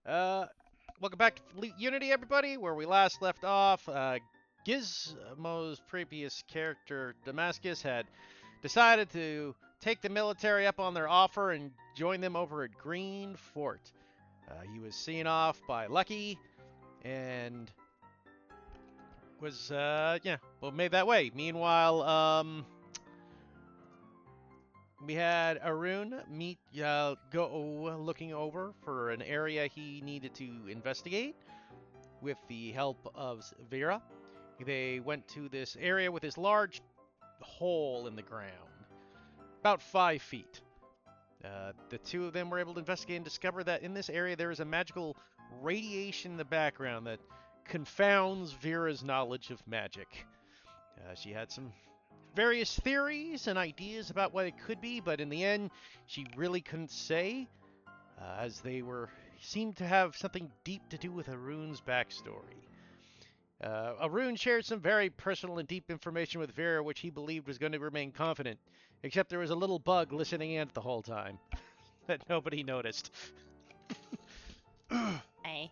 Uh, Welcome back to Unity, everybody. Where we last left off, Gizmo's previous character, Damascus, had decided to take the military up on their offer and join them over at Green Fort. He was seen off by Lucky and was, made that way. Meanwhile, we had Arun go looking over for an area he needed to investigate with the help of Vera. They went to this area with this large hole in the ground, about 5 feet. The two of them were able to investigate and discover that in this area there is a magical radiation in the background that confounds Vera's knowledge of magic. She had some various theories and ideas about what it could be, but in the end, she really couldn't say, as they seemed to have something deep to do with Arun's backstory. Arun shared some very personal and deep information with Vera, which he believed was going to remain confident, except there was a little bug listening in the whole time that nobody noticed. Hey.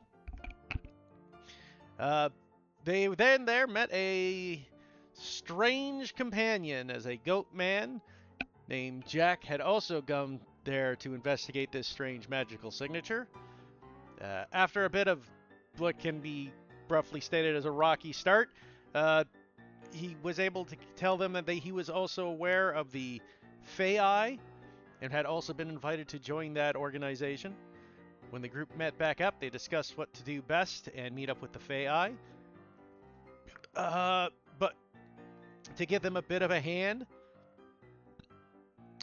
They then there met a strange companion, as a goat man named Jack had also come there to investigate this strange magical signature. After a bit of what can be roughly stated as a rocky start, he was able to tell them that he was also aware of the Fae and had also been invited to join that organization. When the group met back up, they discussed what to do best and meet up with the Fae. But to give them a bit of a hand.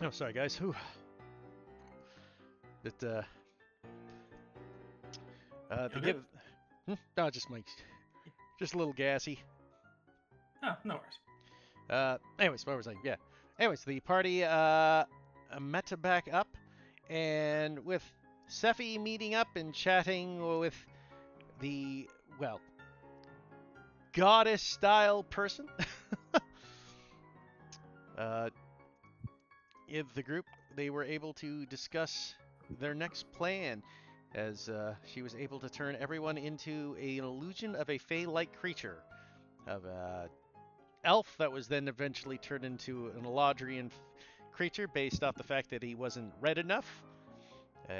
Oh, sorry, guys. Whew. To give. No, just just a little gassy. Oh, no worries. Anyways, what was I? Yeah. Anyways, the party met back up, and with Sephi meeting up and chatting with the goddess-style person. In the group, they were able to discuss their next plan, as she was able to turn everyone into an illusion of a Fey-like creature, of a elf that was then eventually turned into an Eladrian creature based off the fact that he wasn't red enough. God,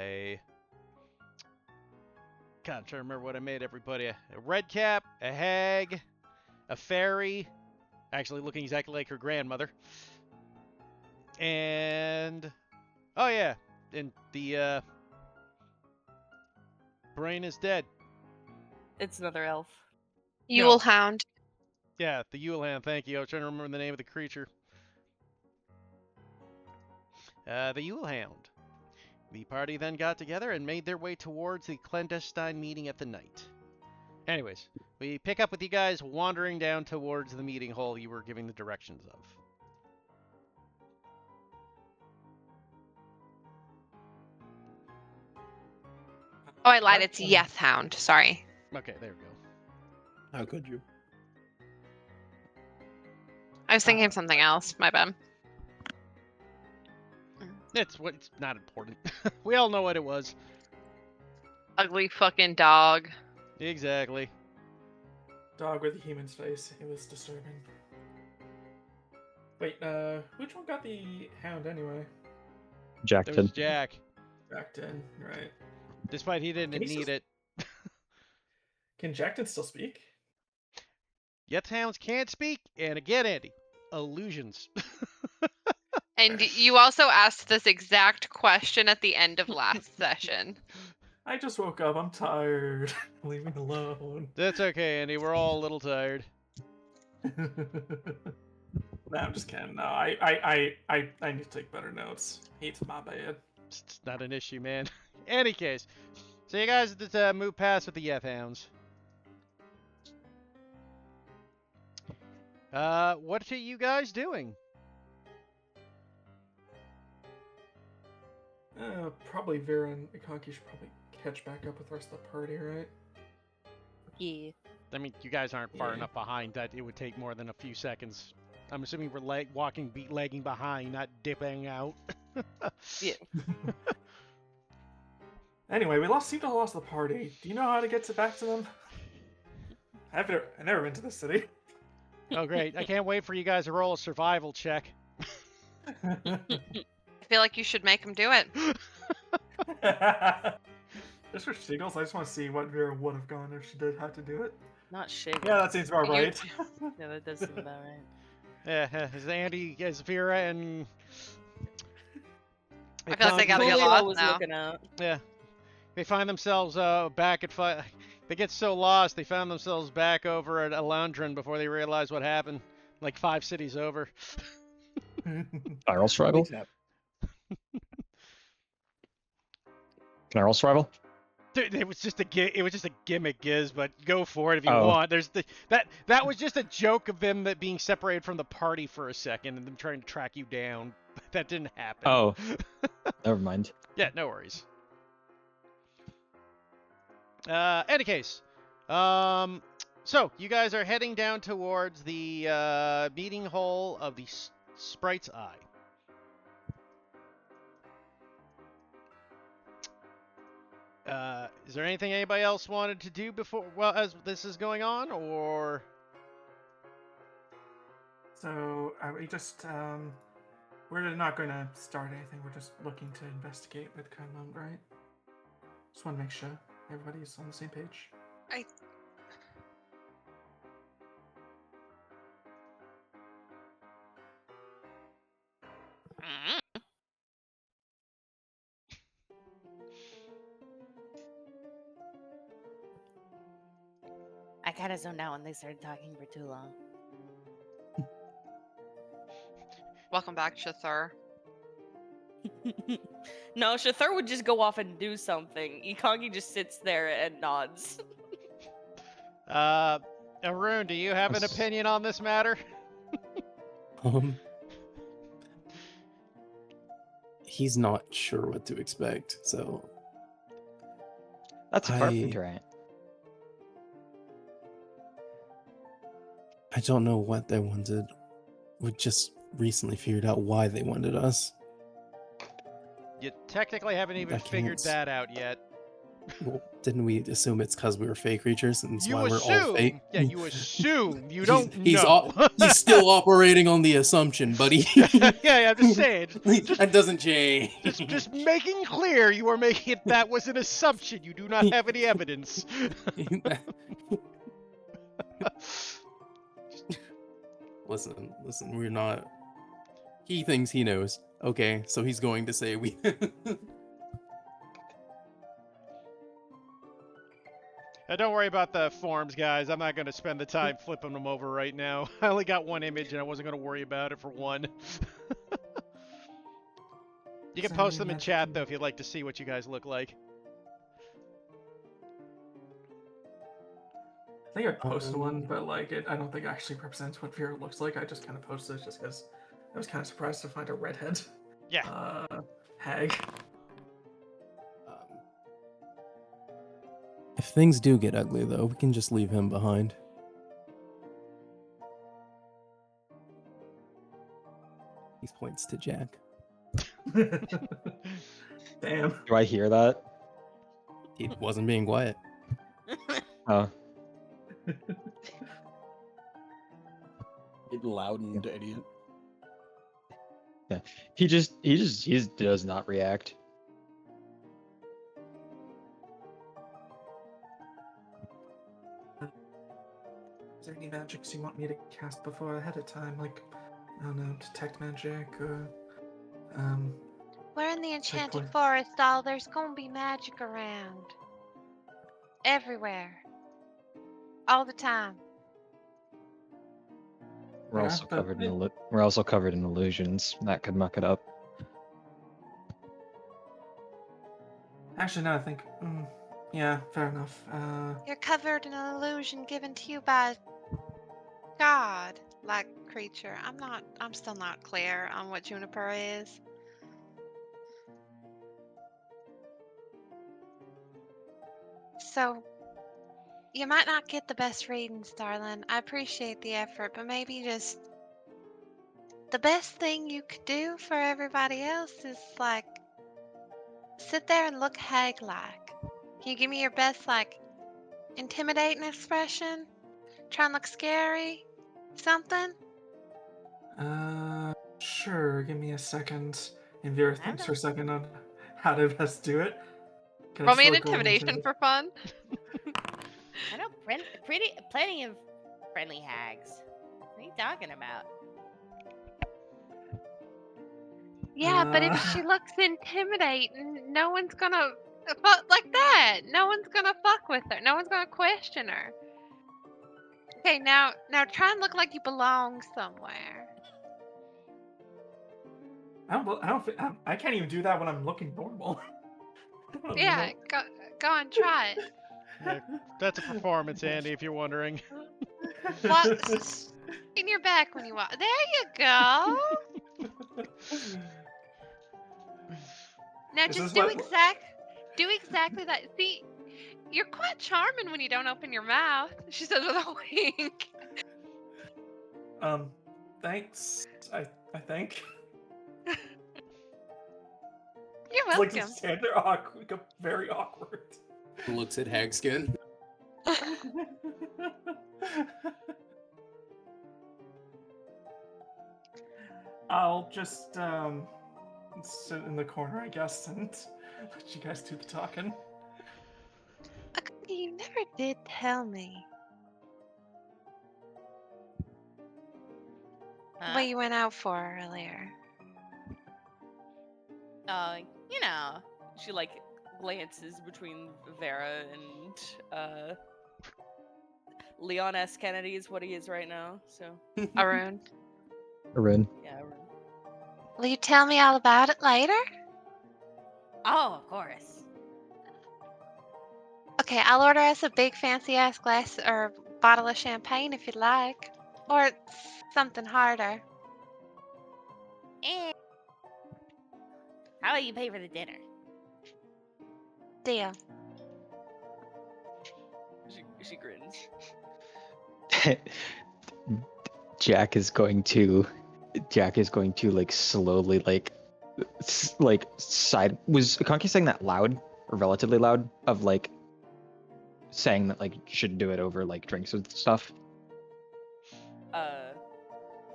I'm trying to remember what I made everybody. A red cap, a hag, a fairy, actually looking exactly like her grandmother. And oh yeah, and the brain is dead. It's another elf. Yule Hound. Yeah, the Yule Hound. Thank you. I was trying to remember the name of the creature. The Yule Hound. The party then got together and made their way towards the clandestine meeting at the night. Anyways, we pick up with you guys wandering down towards the meeting hall you were giving the directions of. Oh, I lied. It's Yeth Hound. Sorry. Okay, there we go. How could you? I was thinking of something else. My bad. It's not important. We all know what it was. Ugly fucking dog. Exactly. Dog with a human's face. It was disturbing. Wait, which one got the hound anyway? It was Jackton. Jack. Jackton, right. Despite he didn't Can he need still- it. Can Jackton still speak? Yet hounds can't speak, and again, Andy, illusions. And you also asked this exact question at the end of last session. I just woke up. I'm tired. Leave me alone. That's okay, Andy. We're all a little tired. No, I'm just kidding. No, I need to take better notes. It's my bad. It's not an issue, man. Any case, so you guys just move past with the Yeth hounds. What are you guys doing? Probably Vera and Ikanki should probably catch back up with the rest of the party, right? Yeah. I mean, you guys aren't far Yeah. enough behind that it would take more than a few seconds. I'm assuming we're legging behind, not dipping out. Yeah. Anyway, we seem to have lost the party. Do you know how to get back to them? I've never been to this city. Oh, great. I can't wait for you guys to roll a survival check. I feel like you should make him do it. Just for Shiggles, I just want to see what Vera would have gone if she did have to do it. Not Shiggles. Yeah, that seems about You- right. Yeah, that does seem about right. Yeah, as Andy, as Vera, and I feel like they gotta get Julio lost was now. looking out. Yeah, they find themselves back at They get so lost, they found themselves back over at Alundran before they realized what happened. Like 5 cities over. I roll survival? Can I roll survival? Dude, it was just a gimmick, Giz, but go for it if you Oh. want. That was just a joke of them that being separated from the party for a second and them trying to track you down. That didn't happen. Oh. Never mind. Yeah, no worries. Any case, so you guys are heading down towards the meeting hole of the Sprite's Eye. Is there anything anybody else wanted to do before, well, as this is going on, or? So we just we're not going to start anything. We're just looking to investigate with Kunlun, right? Just want to make sure everybody's on the same page. Mm. I kind of zoned out when they started talking for too long. Welcome back, Shathur. No, Shathur would just go off and do something. Ikangi just sits there and nods. Arun, do you have an Yes. opinion on this matter? He's not sure what to expect, so That's a I- carpenter ant. I don't know what they wanted. We just recently figured out why they wanted us. You technically haven't even I figured can't- that out yet. Well, didn't we assume it's because we were fake creatures and that's You why we're all fake? assume. Yeah, you assume. You He's- don't he's know. He's still operating on the assumption, buddy. yeah, I'm just saying. That doesn't change. Just making clear you are making it that was an assumption. You do not have any evidence. Listen, we're not. He thinks he knows. Okay, so he's going to say we. Don't worry about the forms, guys. I'm not going to spend the time flipping them over right now. I only got one image, and I wasn't going to worry about it for one. You can So post you them in mentioned- chat, though, if you'd like to see what you guys look like. I think I posted one, but like I don't think it actually represents what Vera looks like. I just kind of posted it just because I was kind of surprised to find a redhead. Yeah. Hag. If things do get ugly, though, we can just leave him behind. He points to Jack. Damn. Do I hear that? He wasn't being quiet. Oh. It loudened, idiot. He just does not react. Is there any magics you want me to cast before ahead of time? Like, I don't know, detect magic or We're in the enchanted point. forest, all there's gonna be magic around. Everywhere. All the time. We're Yeah, also but covered in it- we're also covered in illusions. That could muck it up. Actually, no, I think. Yeah, fair enough. You're covered in an illusion given to you by God like creature. I'm still not clear on what Juniper is. So you might not get the best readings, darling. I appreciate the effort, but maybe just the best thing you could do for everybody else is like sit there and look hag-like. Can you give me your best, like, intimidating expression? Try and look scary? Something? Sure. Give me a second. And Vera thinks Okay. for a second on how to best do it. Can I Roll me an still go into intimidation the- for fun. I know plenty of friendly hags. What are you talking about? Yeah, but if she looks intimidating, no one's gonna fuck like that. No one's gonna fuck with her. No one's gonna question her. Okay, now try and look like you belong somewhere. I can't even do that when I'm looking normal. I don't Yeah, know. go on, try it. Yeah, that's a performance, Andy, if you're wondering. What? In your back when you walk. There you go. Now Is just this do exactly that. See, you're quite charming when you don't open your mouth. She says with a wink. Thanks. I think. You're It's like welcome. just stand there awkward, very awkward. Looks at Hagskin. I'll just sit in the corner, I guess, and let you guys do the talking. Okay, you never did tell me Huh? what you went out for earlier. You know, she like glances between Vera and Leon S. Kennedy is what he is right now. So Arun. Arun. yeah. Will you tell me all about it later? Oh, of course. Okay, I'll order us a big fancy ass glass or bottle of champagne if you'd like. Or something harder. And how about you pay for the dinner? Deal. She grins. Jack is going to like slowly like side was Conky saying that loud or relatively loud of like saying that like you should do it over like drinks and stuff. I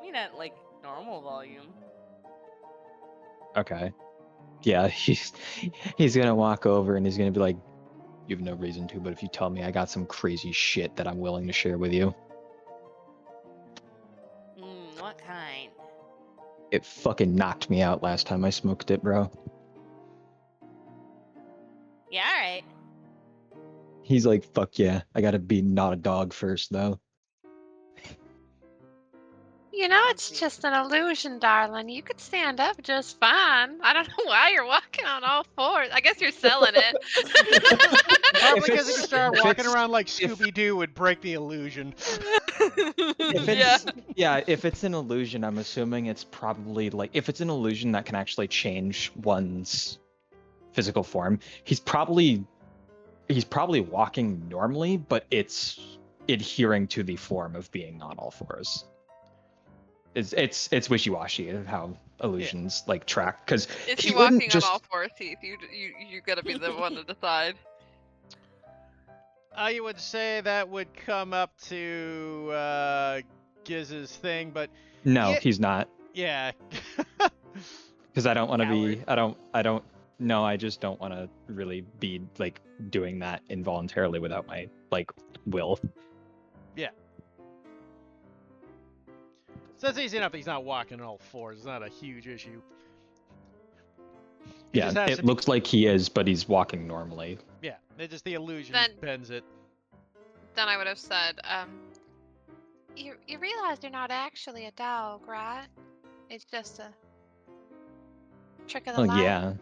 mean at like normal volume. Okay. Yeah, he's gonna walk over and he's gonna be like, you have no reason to, but if you tell me I got some crazy shit that I'm willing to share with you. What kind? It fucking knocked me out last time I smoked it, bro. Yeah, alright. He's like, fuck yeah, I gotta be not a dog first though. You know, I it's see. just an illusion, darling. You could stand up just fine. I don't know why you're walking on all fours. I guess you're selling it. Probably If because if it's- you start if walking it's- around like if- Scooby Doo, would break the illusion. If it's yeah, if it's an illusion, I'm assuming it's probably like if it's an illusion that can actually change one's physical form, he's probably walking normally, but it's adhering to the form of being on all fours. It's wishy-washy of how illusions like track because Is he he wouldn't walking just on all fours, Heath? You gotta be the one to decide. You would say that would come up to Giz's thing, but no, Yeah. he's not yeah. because I don't want to be Coward. I don't no, I just don't want to really be like doing that involuntarily without my like will. So it's easy enough that he's not walking on all fours. It's not a huge issue. He Yeah, just has it to be- looks like he is, but he's walking normally. Yeah, it's just the illusion Then- bends it. Then I would have said, You realize you're not actually a dog, right? It's just a trick of the Oh light. yeah.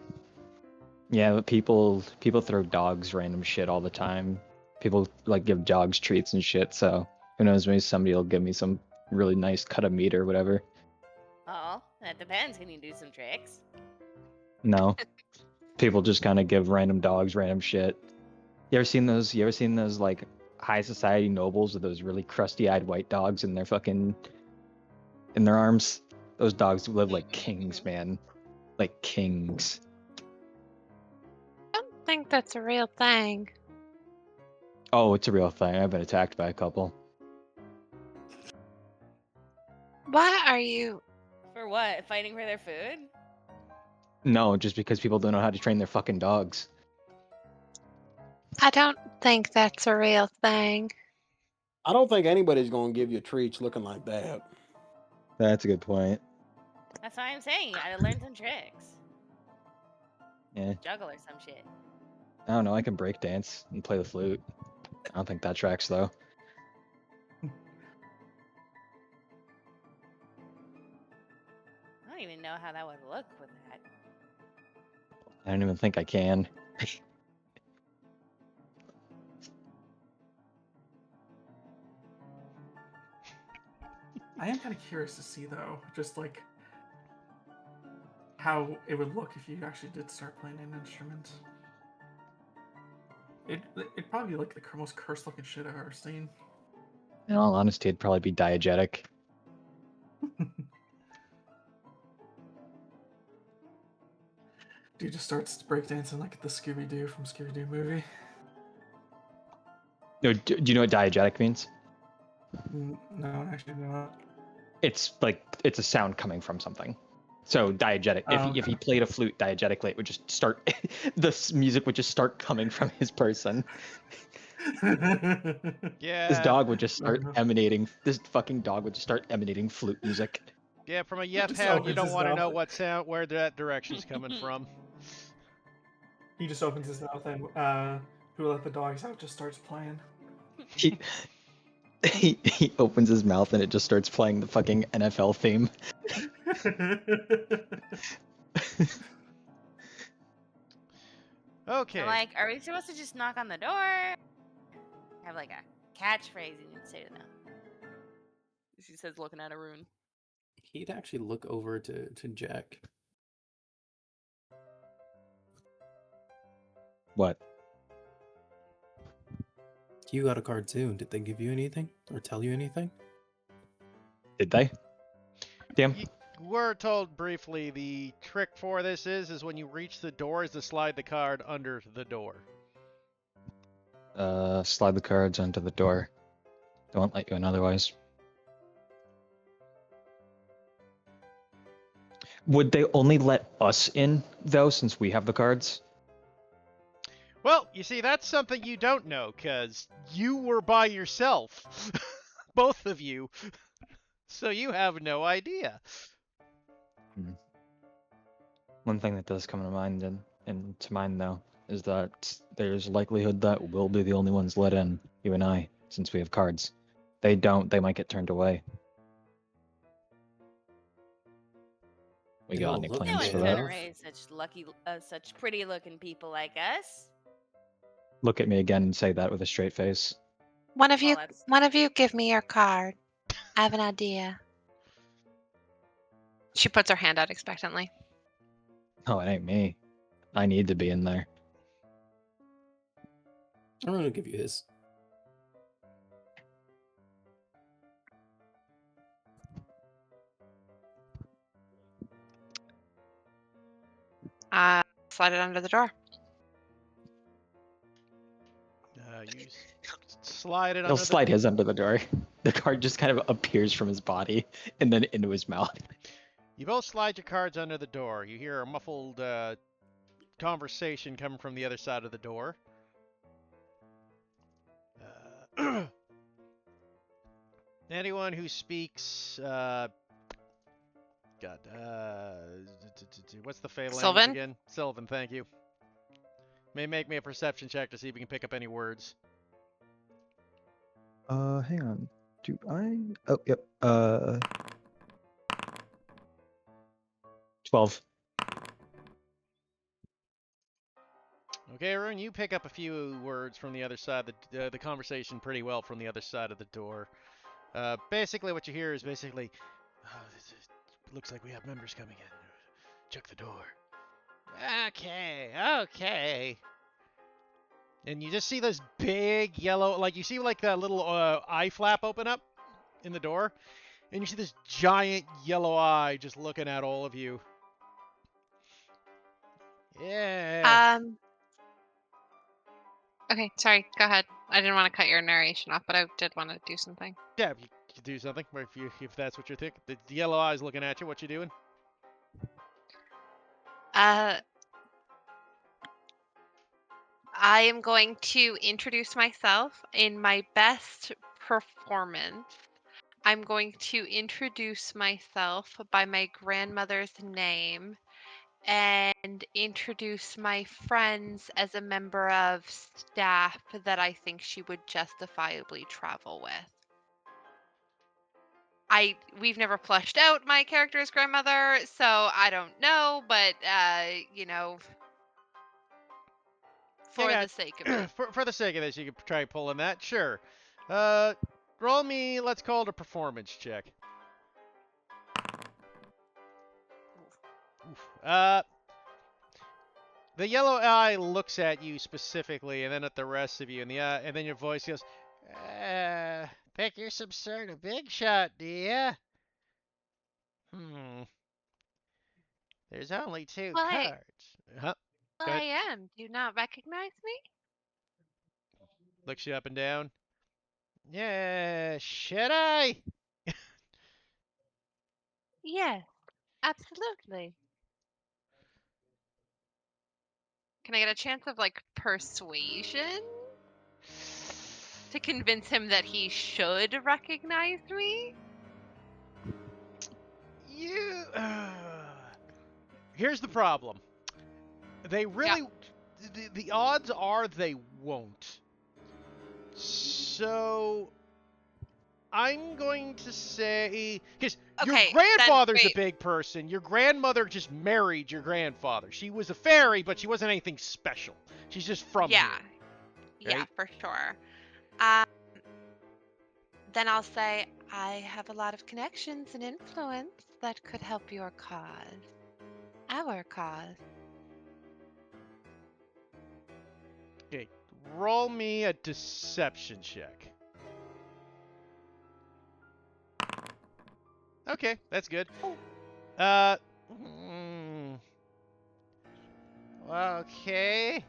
Yeah, but people throw dogs random shit all the time. People like give dogs treats and shit, so who knows, maybe somebody will give me some really nice cut of meat or whatever. Oh, that depends. Can you do some tricks? No. People just kind of give random dogs random shit. You ever seen those like high society nobles with those really crusty-eyed white dogs in their arms? Those dogs live like kings, man. Like kings. think that's a real thing. Oh, it's a real thing. I've been attacked by a couple. Why are you? For what? Fighting for their food? No, just because people don't know how to train their fucking dogs. I don't think that's a real thing. I don't think anybody's gonna give you treats looking like that. That's a good point. That's what I'm saying. You gotta learn some tricks. Yeah. Juggle or some shit. I don't know. I can break dance and play the flute. I don't think that tracks though. I don't even know how that would look with that. I don't even think I can. I am kind of curious to see though, just like how it would look if you actually did start playing an instrument. It'd probably be like the most cursed looking shit I've ever seen. In all honesty, it'd probably be diegetic. Dude just starts breakdancing like the Scooby-Doo from Scooby-Doo movie. No, do you know what diegetic means? No, actually not. It's like it's a sound coming from something. So diegetic. If he played a flute diegetically, it would just start. Music would just start coming from his person. Yeah. This dog would just start emanating. This fucking dog would just start emanating flute music. Yeah, from a yep Just hound, you opens don't his want to mouth. know what sound, where that direction's coming from. He just opens his mouth and Who Let the Dogs Out just starts playing. He opens his mouth and it just starts playing the fucking NFL theme. Okay. So, like, are we supposed to just knock on the door? Have like a catchphrase you need to say to them. She says, looking at Arun. He'd actually look over to Jack. What? You got a card too. Did they give you anything or tell you anything? Did they? Damn. We're told briefly the trick for this is when you reach the door is to slide the card under the door. Slide the cards onto the door. They won't let you in otherwise. Would they only let us in, though, since we have the cards? Well, you see, that's something you don't know, because you were by yourself. Both of you. So you have no idea. One thing that does come to mind, and to mind, though, is that there's likelihood that we'll be the only ones let in, you and I, since we have cards. They don't, they might get turned away. We They got all any look No plans one for good. turn that? away such pretty looking people like us. Look at me again and say that with a straight face. One of you, Well, that's one of you, give me your card. I have an idea. She puts her hand out expectantly. Oh, it ain't me. I need to be in there. I'm gonna give you his. Slide it under the door. You slide it He'll under slide his under the door. The card just kind of appears from his body and then into his mouth. You both slide your cards under the door. You hear a muffled conversation coming from the other side of the door. Anyone who speaks, what's the Fey language Sylvan? again? Sylvan, thank you. May make me a perception check to see if we can pick up any words. Hang on. Do I? Oh, yep. 12. Okay, Arun, you pick up a few words from the other side of the conversation pretty well from the other side of the door. Basically, what you hear is basically, looks like we have members coming in. Check the door. Okay. And you just see this big yellow, like you see like that little eye flap open up in the door, and you see this giant yellow eye just looking at all of you. Yeah. Okay, sorry. Go ahead. I didn't want to cut your narration off, but I did want to do something. Yeah, if you could do something, or if that's what you're thinking. The yellow eye's looking at you. What you doing? I am going to introduce myself in my best performance. I'm going to introduce myself by my grandmother's name and introduce my friends as a member of staff that I think she would justifiably travel with. We've never fleshed out my character's grandmother, so I don't know, but for Yeah, the sake of it. for the sake of this, you could try pulling that. Sure. Roll me. Let's call it a performance check. Oof. The yellow eye looks at you specifically, and then at the rest of you, and then your voice goes, "Think you're some sort of big shot, do ya? There's only 2 Well, cards." Huh? well, Go I ahead. am. Do you not recognize me? Looks you up and down. Yeah, should I? Yes, absolutely. Can I get a chance of like persuasion to convince him that he should recognize me? You. Here's the problem. They really. The odds are they won't. So. I'm going to say. Because your Okay, grandfather's then a wait. big person. Your grandmother just married your grandfather. She was a fairy, but she wasn't anything special. She's just from Yeah, here. yeah, Right? for sure. Then I'll say I have a lot of connections and influence that could help your cause. Our cause. Okay. Roll me a deception check. Okay, that's good. Okay.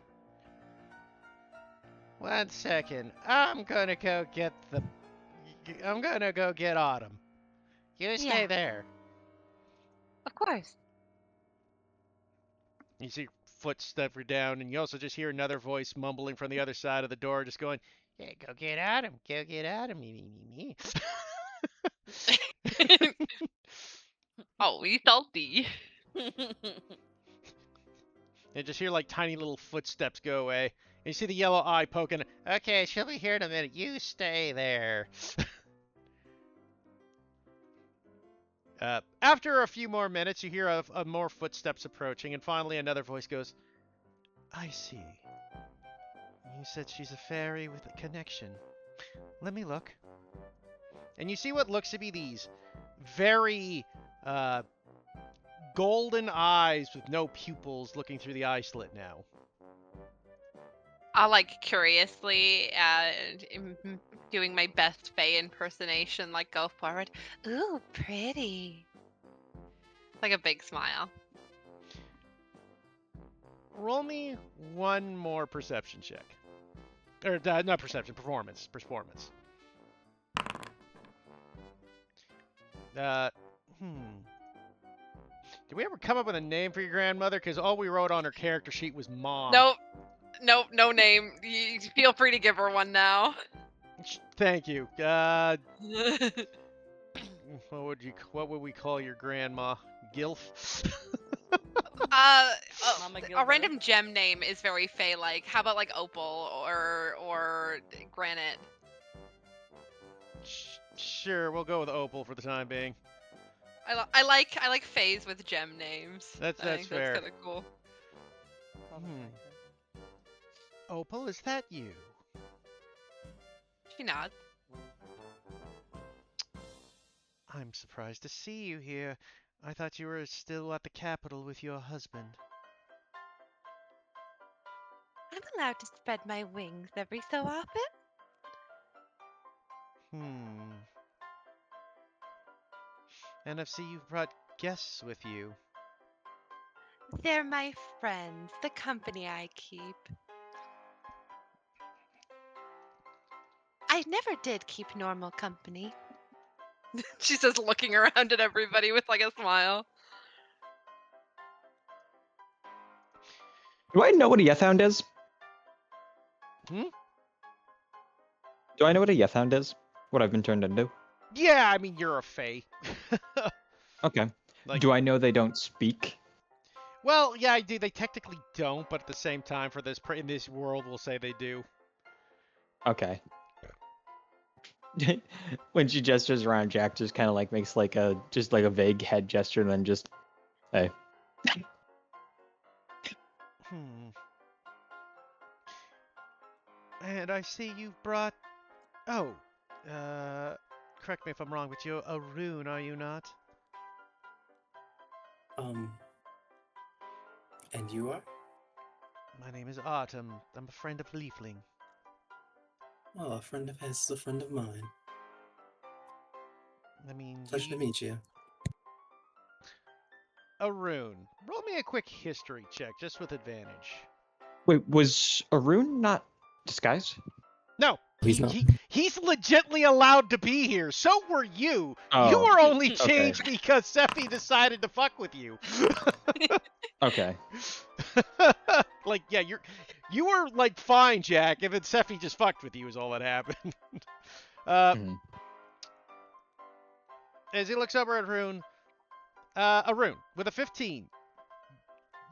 1 second. I'm gonna go get Autumn. You stay Yeah. there. Of course. You see footsteps are down, and you also just hear another voice mumbling from the other side of the door, just going, "Yeah, go get Autumn. Go get Autumn. Me. Oh, we salty. And just hear like tiny little footsteps go away. And you see the yellow eye poking. Okay, she'll be here in a minute. You stay there. After a few more minutes, you hear a more footsteps approaching, and finally another voice goes, "I see. You said she's a fairy with a connection. Let me look." And you see what looks to be these very golden eyes with no pupils looking through the eye slit now. I'll like curiously, doing my best Faye impersonation, like go forward. Ooh, pretty. Like a big smile. Roll me one more perception check. Or, not perception, performance. Performance. Did we ever come up with a name for your grandmother? Because all we wrote on her character sheet was Mom. Nope, no name. You feel free to give her one now. Thank you. What would we call your grandma? Gilf? Mama A Gilbert. random gem name is very Faye-like. How about like Opal or Granite? Sure, we'll go with Opal for the time being. I like Fays with gem names. That's I think fair. That's kind of cool. Opal, is that you? She nods. I'm surprised to see you here. I thought you were still at the capital with your husband. I'm allowed to spread my wings every so often. And I see you've brought guests with you. They're my friends, the company I keep. I never did keep normal company. She says, looking around at everybody with like a smile. Do I know what a Yethound is? Hmm? Do I know what a Yethound is? What I've been turned into? Yeah, I mean, you're a fae. Okay. Like- Do I know they don't speak? Well, yeah, I do. They technically don't, but at the same time, for this in this world, we'll say they do. Okay. When she gestures around, Jack just kind of like makes like a vague head gesture, and then just, hey. And I see you've brought. Oh, correct me if I'm wrong, but you're a rune, are you not? And you are? My name is Autumn. I'm a friend of Leafling. Oh, a friend of his is a friend of mine. I mean, Pleasure to meet you. a rune. Roll me a quick history check, just with advantage. Wait, was Arun not disguised? No, He's not. he's legitly allowed to be here. So were you. You Oh, were only okay. changed because Sephi decided to fuck with you. Okay. Like, yeah, you were like fine, Jack. If it's Sephi just fucked with you, is all that happened. Mhm. As he looks over at Arun, Arun with a 15.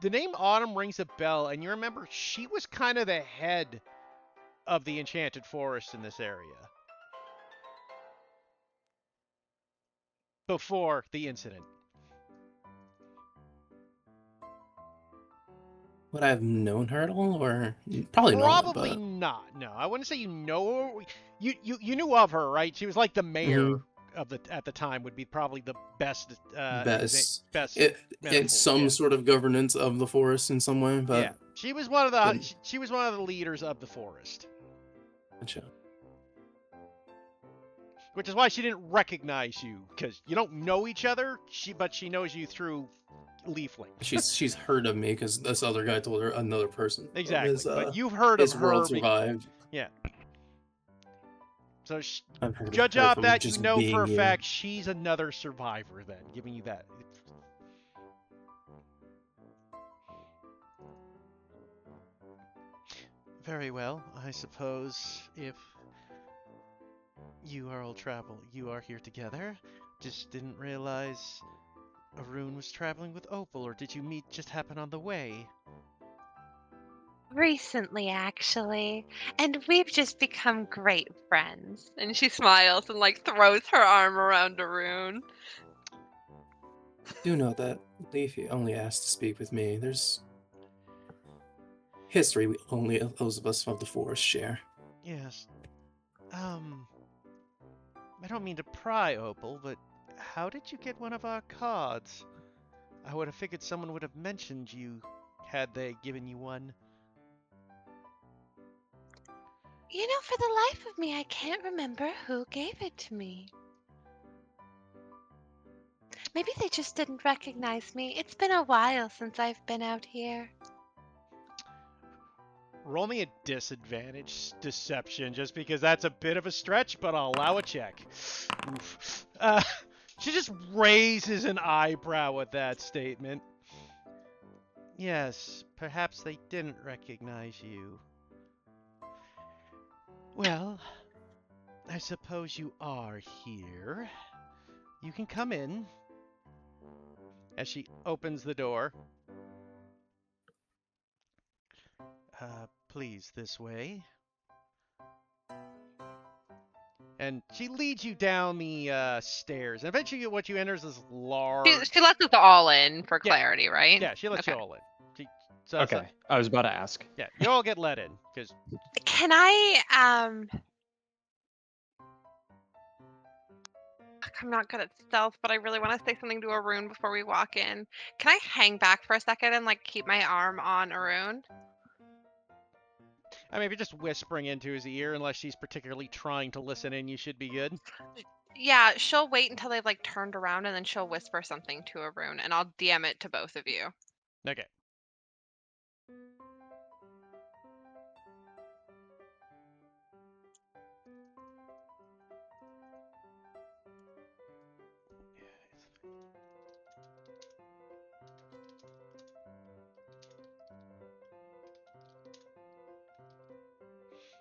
The name Autumn rings a bell, and you remember she was kind of the head of the Enchanted Forest in this area before the incident. Would I have known her at all, or probably Probably not? not. No, I wouldn't say you know her. You knew of her, right? She was like the mayor of the at the time. Would be probably the best. Best. Best. It's metaphor, some yeah. sort of governance of the forest in some way, but Yeah, she was one of the Then- she was one of the leaders of the forest, Gotcha. which is why she didn't recognize you because you don't know each other. But she knows you through Leafling. She's heard of me because this other guy told her another person. of Exactly, his, but you've heard of his world her. survived. Yeah. So I've heard judge her off from that you just know being for a here. fact she's another survivor. Then giving you that. Very well. I suppose if you are you are here together. Just didn't realize Arun was traveling with Opal, or did you meet just happen on the way? Recently, actually. And we've just become great friends. And she smiles and like throws her arm around Arun. Do note that Leafy only asked to speak with me. There's history we only those of us of the forest share. Yes. I don't mean to pry, Opal, but how did you get one of our cards? I would have figured someone would have mentioned you had they given you one. You know, for the life of me, I can't remember who gave it to me. Maybe they just didn't recognize me. It's been a while since I've been out here. Roll me a disadvantage deception, just because that's a bit of a stretch, but I'll allow a check. Oof. She just raises an eyebrow at that statement. Yes, perhaps they didn't recognize you. Well, I suppose you are here. You can come in. As she opens the door. Please, this way. And she leads you down the stairs. And eventually what you enter is this large... She lets us all in for Yeah. clarity, right? Yeah, she lets you Okay. all in. So it's Okay. I was about to ask. yeah, you all get let in. Because Can I, I'm not good at stealth, but I really want to say something to Arun before we walk in. Can I hang back for a second and like keep my arm on Arun? I mean, if you're just whispering into his ear, unless she's particularly trying to listen in, you should be good. Yeah, she'll wait until they've like turned around and then she'll whisper something to Arun and I'll DM it to both of you. Okay.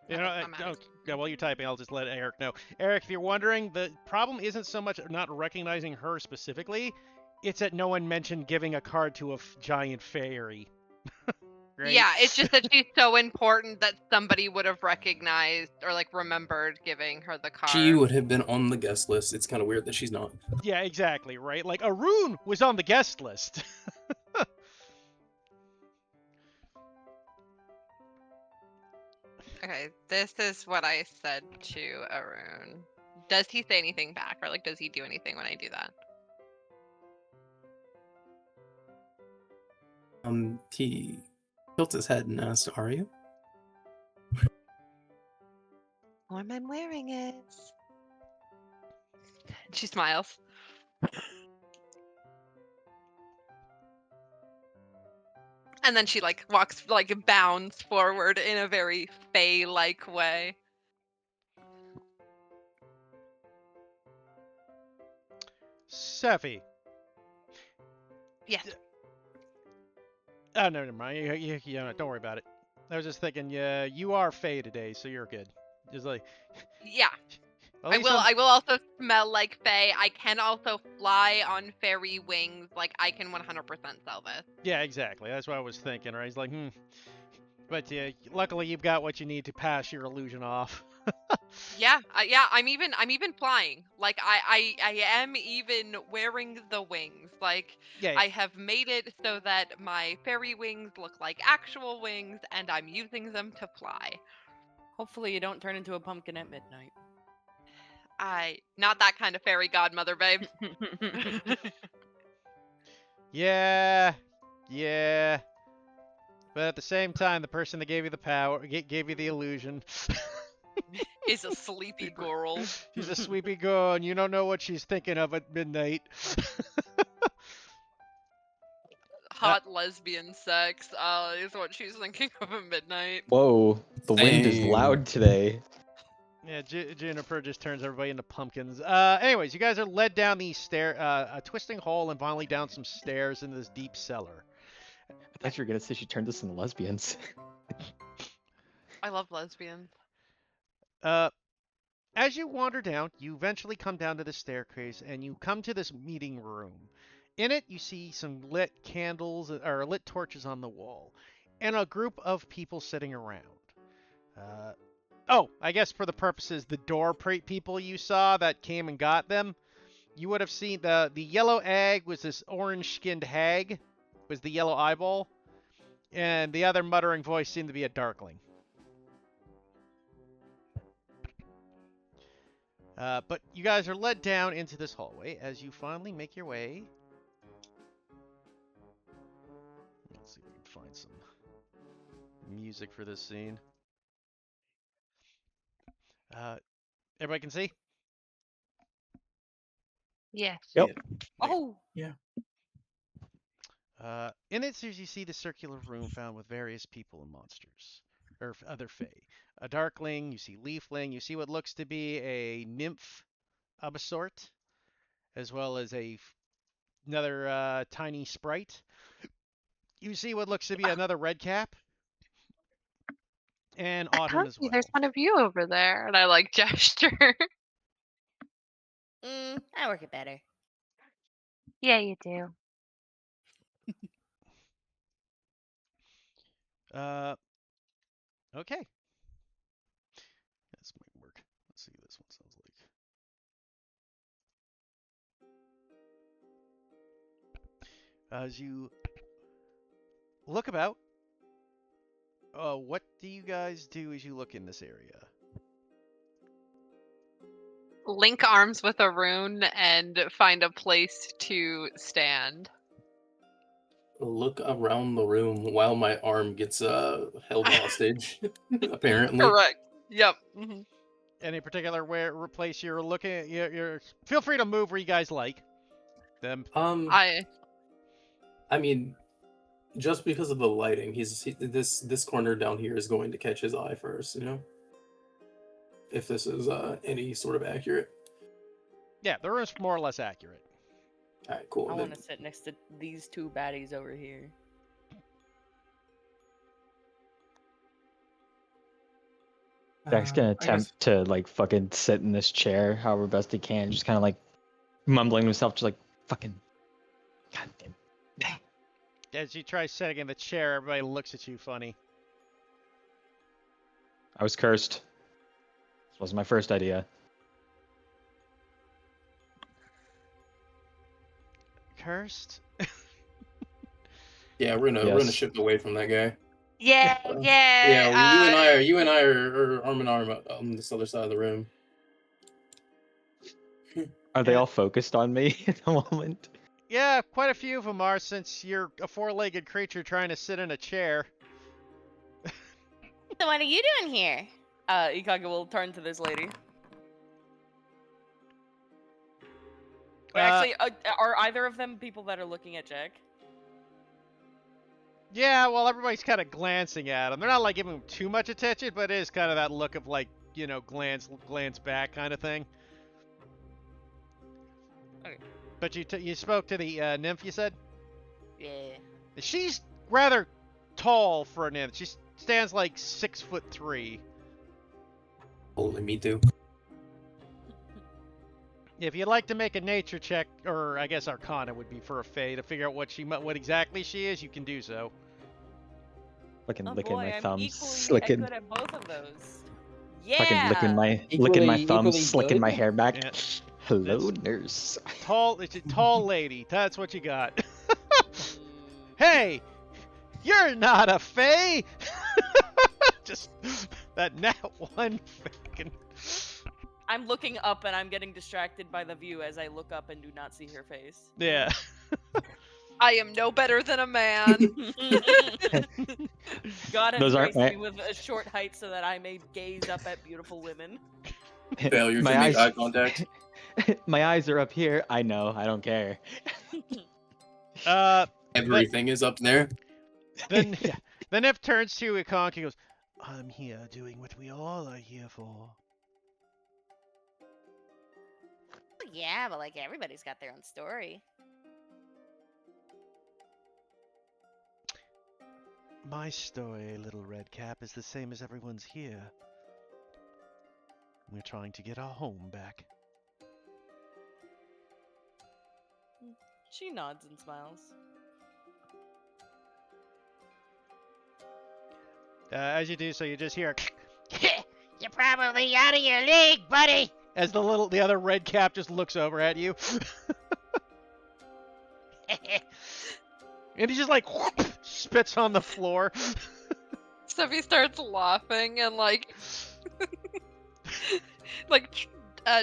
You Okay, know, I'm out. yeah, while you're typing, I'll just let Eric know. Eric, if you're wondering, the problem isn't so much not recognizing her specifically, it's that no one mentioned giving a card to a giant fairy. Right? Yeah, it's just that she's so important that somebody would have recognized or like remembered giving her the card. She would have been on the guest list. It's kind of weird that she's not. Yeah, exactly, right? Like, Arun was on the guest list. Okay, this is what I said to Arun. Does he say anything back, or like does he do anything when I do that? He tilts his head and asks, "Are you?" Warm I'm wearing it. She smiles. And then she like walks, like bounds forward in a very Fae-like way. Sephi. Yes. Oh, no, never mind. Don't worry about it. I was just thinking, yeah, you are Fae today, so you're good. Just like, Yeah. at I least will. I'm- I will also smell like Fae. I can also fly on fairy wings. Like I can 100% sell this. Yeah, exactly. That's what I was thinking, right? He's like, But yeah, luckily you've got what you need to pass your illusion off. Yeah. Yeah. I'm even flying. Like I am even wearing the wings. Like Yeah, I have made it so that my fairy wings look like actual wings, and I'm using them to fly. Hopefully you don't turn into a pumpkin at midnight. Not that kind of fairy godmother, babe. yeah. But at the same time, the person that gave you the power, gave you the illusion, Is a sleepy girl. she's a sleepy girl, and you don't know what she's thinking of at midnight. Hot lesbian sex is what she's thinking of at midnight. Whoa, the wind is Same. loud today. Yeah, Juniper just turns everybody into pumpkins. Anyways, you guys are led down these a twisting hole and finally down some stairs into this deep cellar. I thought you were gonna say she turned us into lesbians. I love lesbians. As you wander down, you eventually come down to the staircase and you come to this meeting room. In it, you see some lit candles or lit torches on the wall, and a group of people sitting around. I guess for the purposes, the door people you saw that came and got them, you would have seen the yellow egg was this orange-skinned hag, was the yellow eyeball, and the other muttering voice seemed to be a darkling. But you guys are led down into this hallway as you finally make your way. Let's see if we can find some music for this scene. Everybody can see? Yes. Yep. Oh, In it, as you see the circular room found with various people and monsters, or other fae. A darkling, you see leafling, you see what looks to be a nymph of a sort, as well as another tiny sprite. You see what looks to be another red cap, and Autumn as well. There's one of you over there, and I like gesture. I work it better. Yeah, you do. Okay. This might work. Let's see what this one sounds like. As you look about, what do you guys do as you look in this area? Link arms with Arun and find a place to stand. Look around the room while my arm gets held hostage. Apparently. Correct. Yep. Mm-hmm. Any particular place you're looking? You're feel free to move where you guys like. Them. I mean, just because of the lighting, this corner down here is going to catch his eye first, you know? If this is any sort of accurate. Yeah, the room's more or less accurate. Alright, cool. I Then- want to sit next to these two baddies over here. Jack's gonna I guess- attempt to like fucking sit in this chair however best he can, just kind of like mumbling to himself, just like fucking. God damn. As you try sitting in the chair, everybody looks at you funny. I was cursed. This wasn't my first idea. Cursed? Yeah, we're gonna Yes. shift away from that guy. Yeah, yeah. Yeah, you and I are arm in arm on this other side of the room. Are they Yeah. all focused on me at the moment? Yeah, quite a few of them are, since you're a four-legged creature trying to sit in a chair. So what are you doing here? Ikaga will turn to this lady. Wait, actually, are either of them people that are looking at Jack? Yeah, well, everybody's kind of glancing at him. They're not like giving him too much attention, but it is kind of that look of like, you know, glance back kind of thing. Okay. But you spoke to the nymph, you said? Yeah. She's rather tall for a nymph. She stands like 6'3". Holy, me too. If you'd like to make a nature check, or I guess Arcana would be for a Fae, to figure out what exactly she is, you can do so. Fucking Oh licking boy, my I'm thumbs, equally slicking, good at both of those. fucking Yeah. licking my Equally thumbs, slicking my good? hair back. Yeah. Hello, nurse. It's a tall lady. That's what you got. Hey, you're not a Fae. Just that nat one fucking. I'm looking up and I'm getting distracted by the view as I look up and do not see her face. Yeah. I am no better than a man. God has Those aren't graced me my- with a short height so that I may gaze up at beautiful women. Failure to My make eyes- eye contact. My eyes are up here. I know. I don't care. Everything is up there. Then the nymph turns to Ikonk and goes, "I'm here doing what we all are here for." Yeah, but like everybody's got their own story. My story, Little Redcap, is the same as everyone's here. We're trying to get our home back. She nods and smiles. As you do so, you just hear You're probably out of your league, buddy. as the other Redcap just looks over at you, and he just like spits on the floor. Sophie starts laughing and like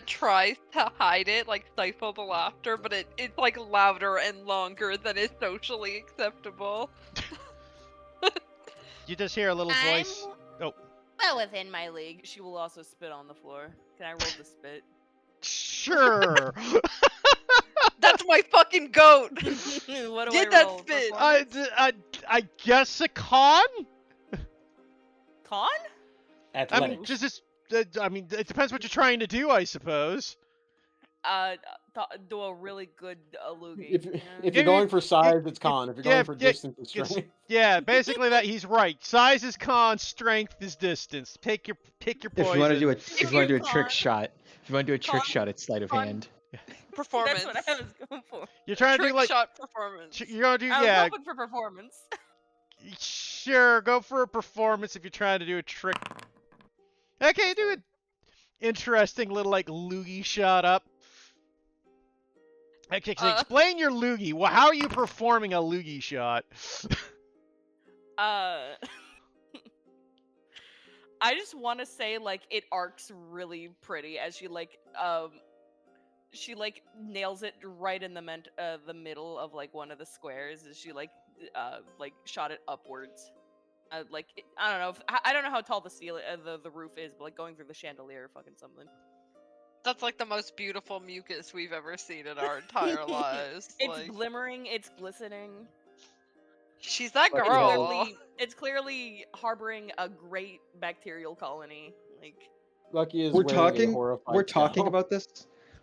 tries to hide it, like stifle the laughter, but it's like louder and longer than is socially acceptable. You just hear a little voice. I'm well within my league. She will also spit on the floor. Can I roll the spit? Sure. That's my fucking goat. What do Did I that roll? spit? I guess a con. Con? I mean, it depends what you're trying to do, I suppose. Do a really good loogie. If yeah. you're going for size, it's con. If you're yeah, going for yeah, distance, it's it's- strength. Yeah, basically that he's right. Size is con, strength is distance. Pick your poison. If you want to do a you trick con- shot, con- it's sleight of con- hand. Performance. That's what I was going for. You're trying to Trick do like shot performance. you're gonna do I was yeah. hoping for performance. Sure, go for a performance if you're trying to do a trick. Okay, do an interesting little like loogie shot up. Okay, so explain your loogie. Well, how are you performing a loogie shot? I just want to say like it arcs really pretty as she nails it right in the middle of like one of the squares as she like shot it upwards. I don't know I don't know how tall the ceiling the roof is, but like going through the chandelier or fucking something. That's like the most beautiful mucus we've ever seen in our entire lives. It's Like, glimmering, it's glistening. she's that Like, girl. It's clearly harboring a great bacterial colony. Like Lucky is We're wearing a talking. horrified We're talking cowl. about this.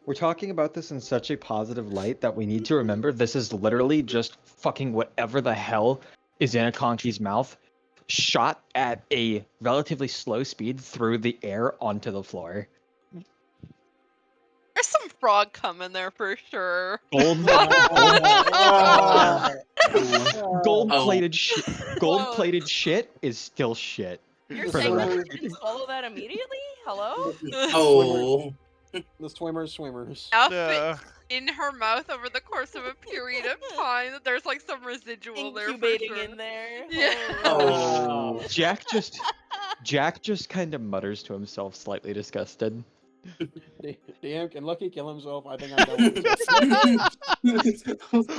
We're talking about this in such a positive light that we need to remember this is literally just fucking whatever the hell is in a conky's mouth. shot at a relatively slow speed through the air onto the floor. There's some frog cum in there for sure. Gold-plated shit. Whoa. Gold-plated shit is still shit. You're For the saying that record. we didn't swallow that immediately? Hello? Oh. The swimmers. Enough Uh, in her mouth over the course of a period of time that there's like some residual there for Incubating sure. in there. Yeah. Oh. Jack just kind of mutters to himself, slightly disgusted. DM, can Lucky kill himself? I think I'm done with this.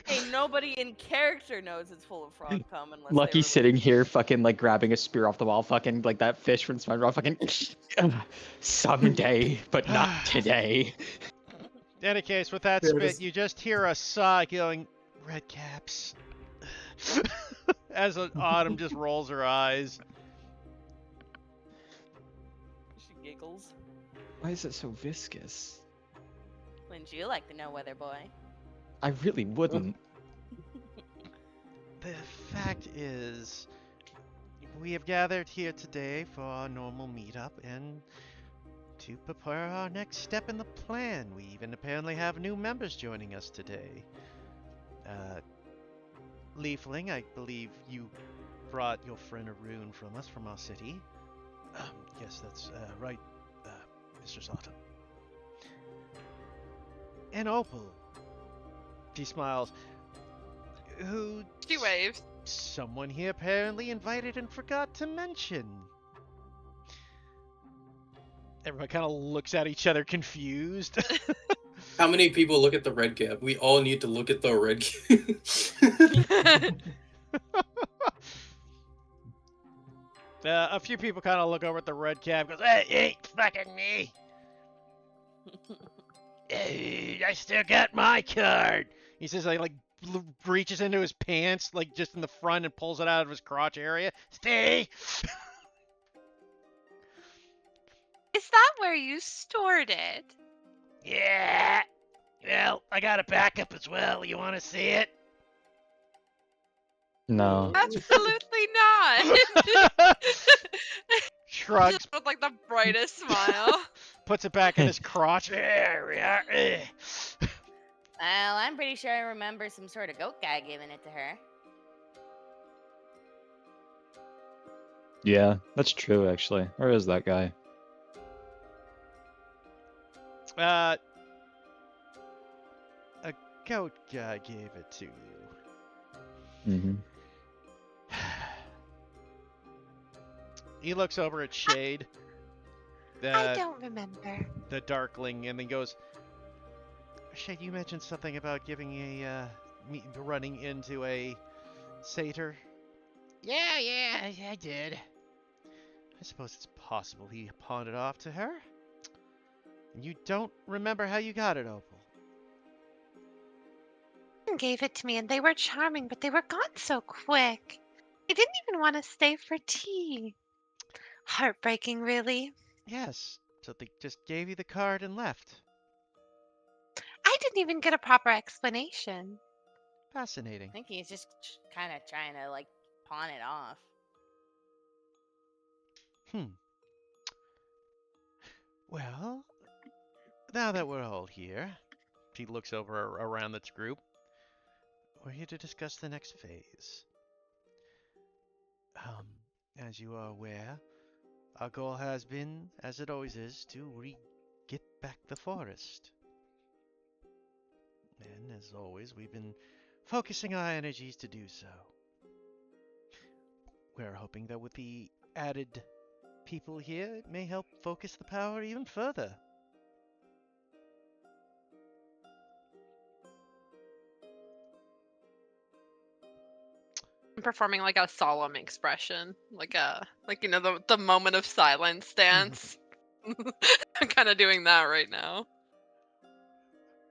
Hey, nobody in character knows it's full of frog cum unless Lucky they sitting here, fucking like grabbing a spear off the wall, fucking like that fish from SpongeBob, fucking someday, but not today. in any case, with that There it spit, is. you just hear a sigh going, red caps. As Autumn just rolls her eyes. She giggles. Why is it so viscous? Wouldn't you like to know, Weather Boy? I really wouldn't. The fact is, we have gathered here today for our normal meetup and to prepare our next step in the plan. We even apparently have new members joining us today. Leafling, I believe you brought your friend Arun from us from our city. Yes, that's right, Mistress Autumn. And Opal. She smiles. Who She waves. someone here apparently invited and forgot to mention. Everyone kind of looks at each other confused. How many people look at the red cap? We all need to look at the red cap. A few people kind of look over at the red cap and goes, hey, ain't fucking me. Hey, I still got my card. He says, like reaches into his pants, like just in the front and pulls it out of his crotch area. Stay. Is that where you stored it? Yeah. Well, I got a backup as well. You want to see it? No. Absolutely not. Shrugs, Just with like the brightest smile. puts it back in his crotch. There we are. Well, I'm pretty sure I remember some sort of goat guy giving it to her. Yeah, that's true actually. Where is that guy? A goat guy gave it to you. Mm-hmm. He looks over at Shade, I don't remember. the Darkling, and then goes, Shade, you mentioned something about giving running into a satyr. Yeah, I did. I suppose it's possible he pawned it off to her. And you don't remember how you got it, Opal. Someone gave it to me and they were charming, but they were gone so quick. They didn't even want to stay for tea. Heartbreaking, really. Yes, so they just gave you the card and left. I didn't even get a proper explanation. Fascinating. I think he's just kind of trying to, like, pawn it off. Well, now that we're all here, she looks over around this group. We're here to discuss the next phase. As you are aware, our goal has been, as it always is, to get back the forest. And as always, we've been focusing our energies to do so. We're hoping that with the added people here, it may help focus the power even further. I'm performing like a solemn expression, like the moment of silence dance. I'm kind of doing that right now.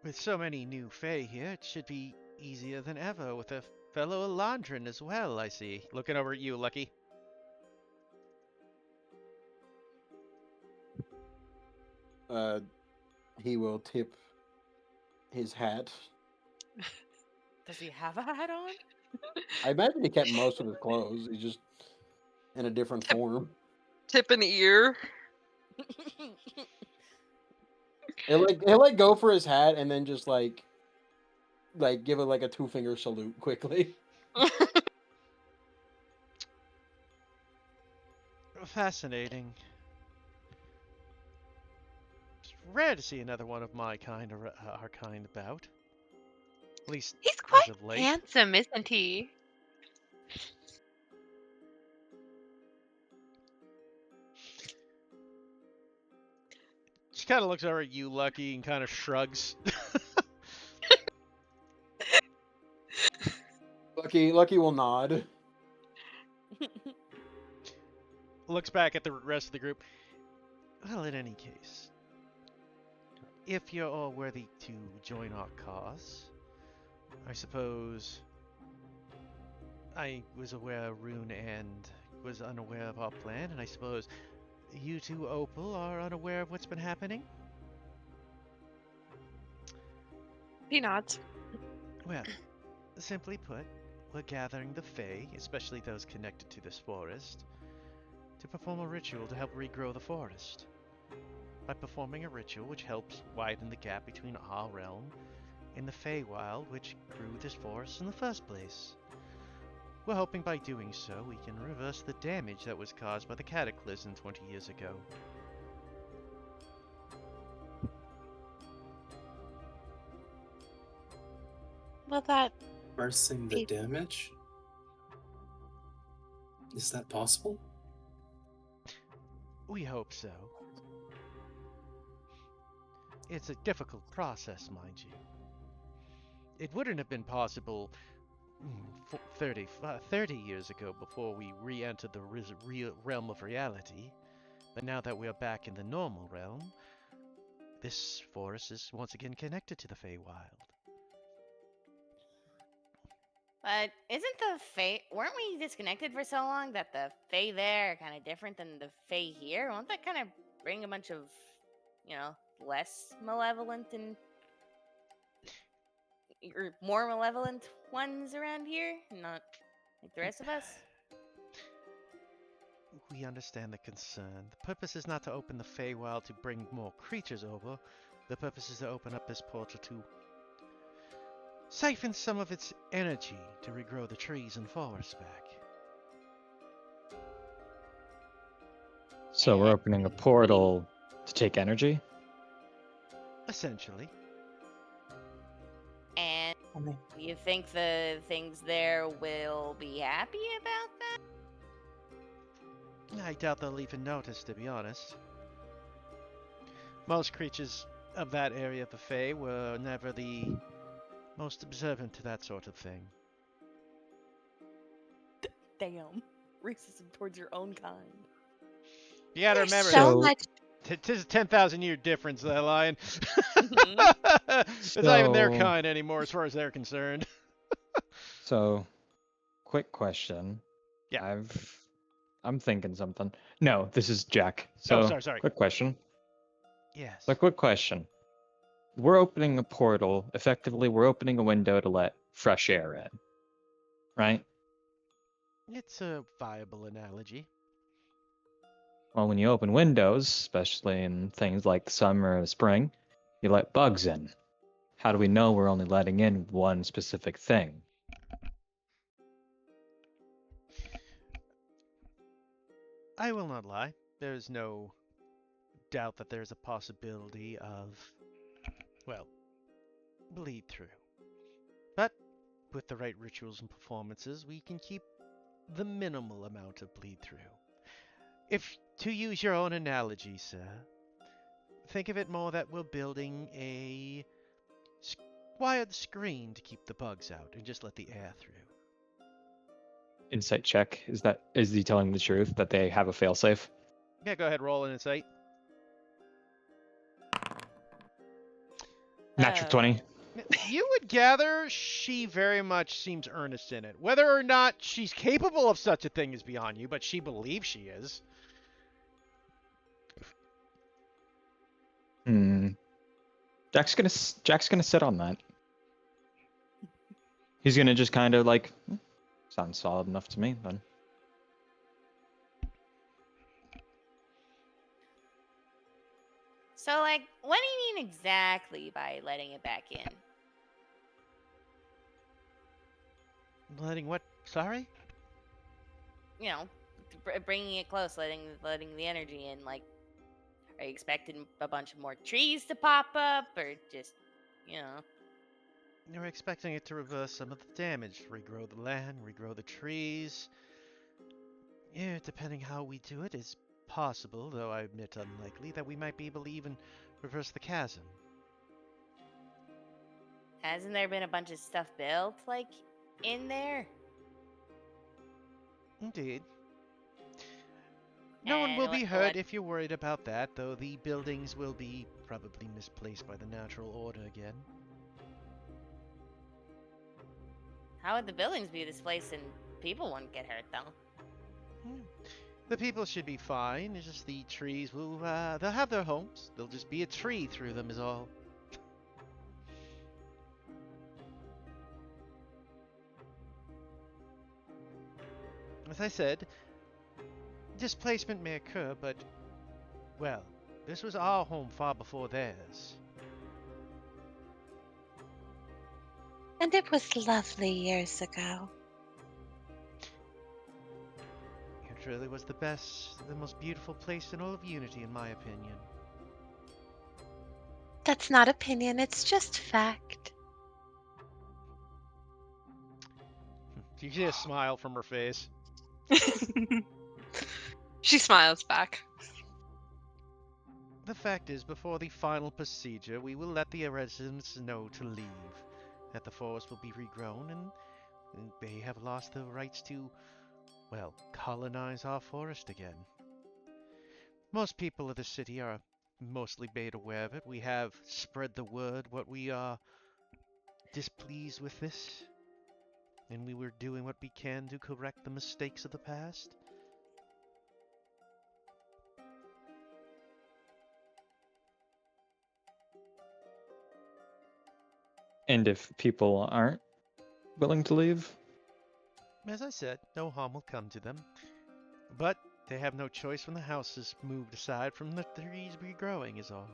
With so many new Fae here, it should be easier than ever with a fellow Elandrin as well, I see. Looking over at you, Lucky. He will tip his hat. Does he have a hat on? I imagine he kept most of his clothes. He just in a different form. Tip an ear. He'll like go for his hat and then just like give it like a 2-finger salute quickly. Fascinating. It's rare to see another one of my kind or our kind about. At least He's as quite of late. handsome, isn't he? She kind of looks over at you, Lucky, and kind of shrugs. Lucky will nod. Looks back at the rest of the group. Well, in any case, if you're all worthy to join our cause, I suppose I was aware of Rune and was unaware of our plan, and I suppose you two, Opal, are unaware of what's been happening? He nods. Well, simply put, we're gathering the Fae, especially those connected to this forest, to perform a ritual to help regrow the forest. By performing a ritual which helps widen the gap between our realm and the Feywild which grew this forest in the first place. We're hoping by doing so we can reverse the damage that was caused by the Cataclysm 20 years ago. Well, that Reversing the damage? Is that possible? We hope so. It's a difficult process, mind you. It wouldn't have been possible 30 years ago before we re-entered the real realm of reality, but now that we are back in the normal realm, this forest is once again connected to the Feywild. But isn't the Fae... Weren't we disconnected for so long that the Fae there are kind of different than the Fae here? Won't that kind of bring a bunch of, less malevolent and... or more malevolent ones around here? Not like the rest of us? We understand the concern. The purpose is not to open the Feywild to bring more creatures over. The purpose is to open up this portal to siphon some of its energy to regrow the trees and forests back. So we're opening a portal to take energy? Essentially. And you think the things there will be happy about that? I doubt they'll even notice, to be honest. Most creatures of that area of the Fae were never the most observant to that sort of thing. Damn. Racism towards your own kind. You gotta There's remember, so So- much. Tis a 10,000 year difference, that lion. Mhm. It's not even their So- kind anymore as far as they're concerned. So, quick question. Yeah. I'm thinking something. No, this is Jack. So, sorry. quick question. Yes. So, quick question. We're opening a portal. Effectively, we're opening a window to let fresh air in. Right? It's a viable analogy. Well, when you open windows, especially in things like summer or spring, you let bugs in. How do we know we're only letting in one specific thing? I will not lie. There's no doubt that there's a possibility of, bleed through. But with the right rituals and performances, we can keep the minimal amount of bleed through. If, to use your own analogy, sir, think of it more that we're building a wired screen to keep the bugs out and just let the air through. Insight check. Is he telling the truth that they have a failsafe? Yeah, go ahead, roll an insight. Natural 20. You would gather she very much seems earnest in it. Whether or not she's capable of such a thing is beyond you, but she believes she is. Jack's gonna sit on that. He's gonna just kind of like, sounds solid enough to me then. So, like, what do you mean exactly by letting it back in? Letting what? Sorry? You know, bringing it close, letting the energy in. Like, are you expecting a bunch of more trees to pop up, or just, you know? You're expecting it to reverse some of the damage, regrow the land, regrow the trees. Yeah, depending how we do it, it's possible, though I admit unlikely, that we might be able to even reverse the chasm. Hasn't there been a bunch of stuff built, like, in there? Indeed. No one And will be what- hurt what- if you're worried about that, though the buildings will be probably misplaced by the natural order again. How would the buildings be displaced and people wouldn't get hurt, though? The people should be fine, it's just the trees will, they'll have their homes. There'll just be a tree through them is all. As I said, displacement may occur, but, well, this was our home far before theirs. And it was lovely years ago. It really was the best, the most beautiful place in all of Unity, in my opinion. That's not opinion, it's just fact. You see a smile from her face. She smiles back. The fact is, before the final procedure, we will let the residents know to leave. That the forest will be regrown and they have lost the rights to, well, colonize our forest again. Most people of the city are mostly made aware of it. We have spread the word what we are displeased with this. And we were doing what we can to correct the mistakes of the past. And if people aren't willing to leave? As I said, no harm will come to them. But they have no choice when the house is moved aside from the trees regrowing is all.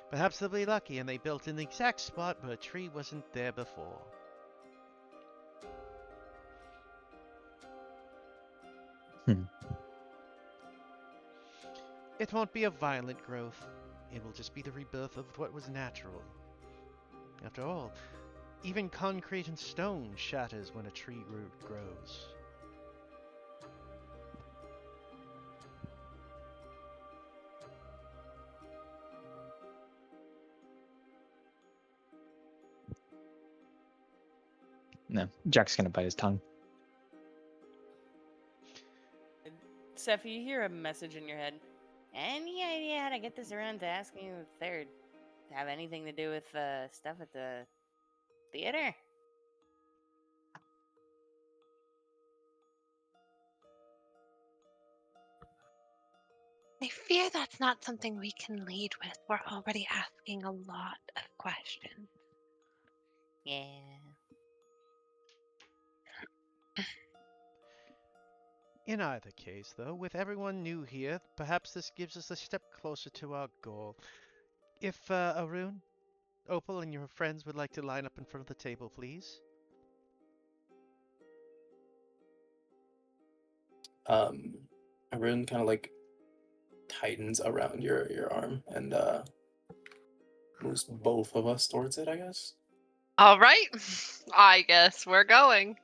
Perhaps they'll be lucky and they built in the exact spot where a tree wasn't there before. It won't be a violent growth. It will just be the rebirth of what was natural. After all, even concrete and stone shatters when a tree root grows. No, Jack's gonna bite his tongue. Seth, you hear a message in your head. Any idea how to get this around to asking if they're have anything to do with stuff at the theater? I fear that's not something we can lead with. We're already asking a lot of questions. Yeah. In either case, though, with everyone new here, perhaps this gives us a step closer to our goal. If Arun, Opal, and your friends would like to line up in front of the table, please. Arun kind of like tightens around your arm and moves both of us towards it, I guess. All right. I guess we're going.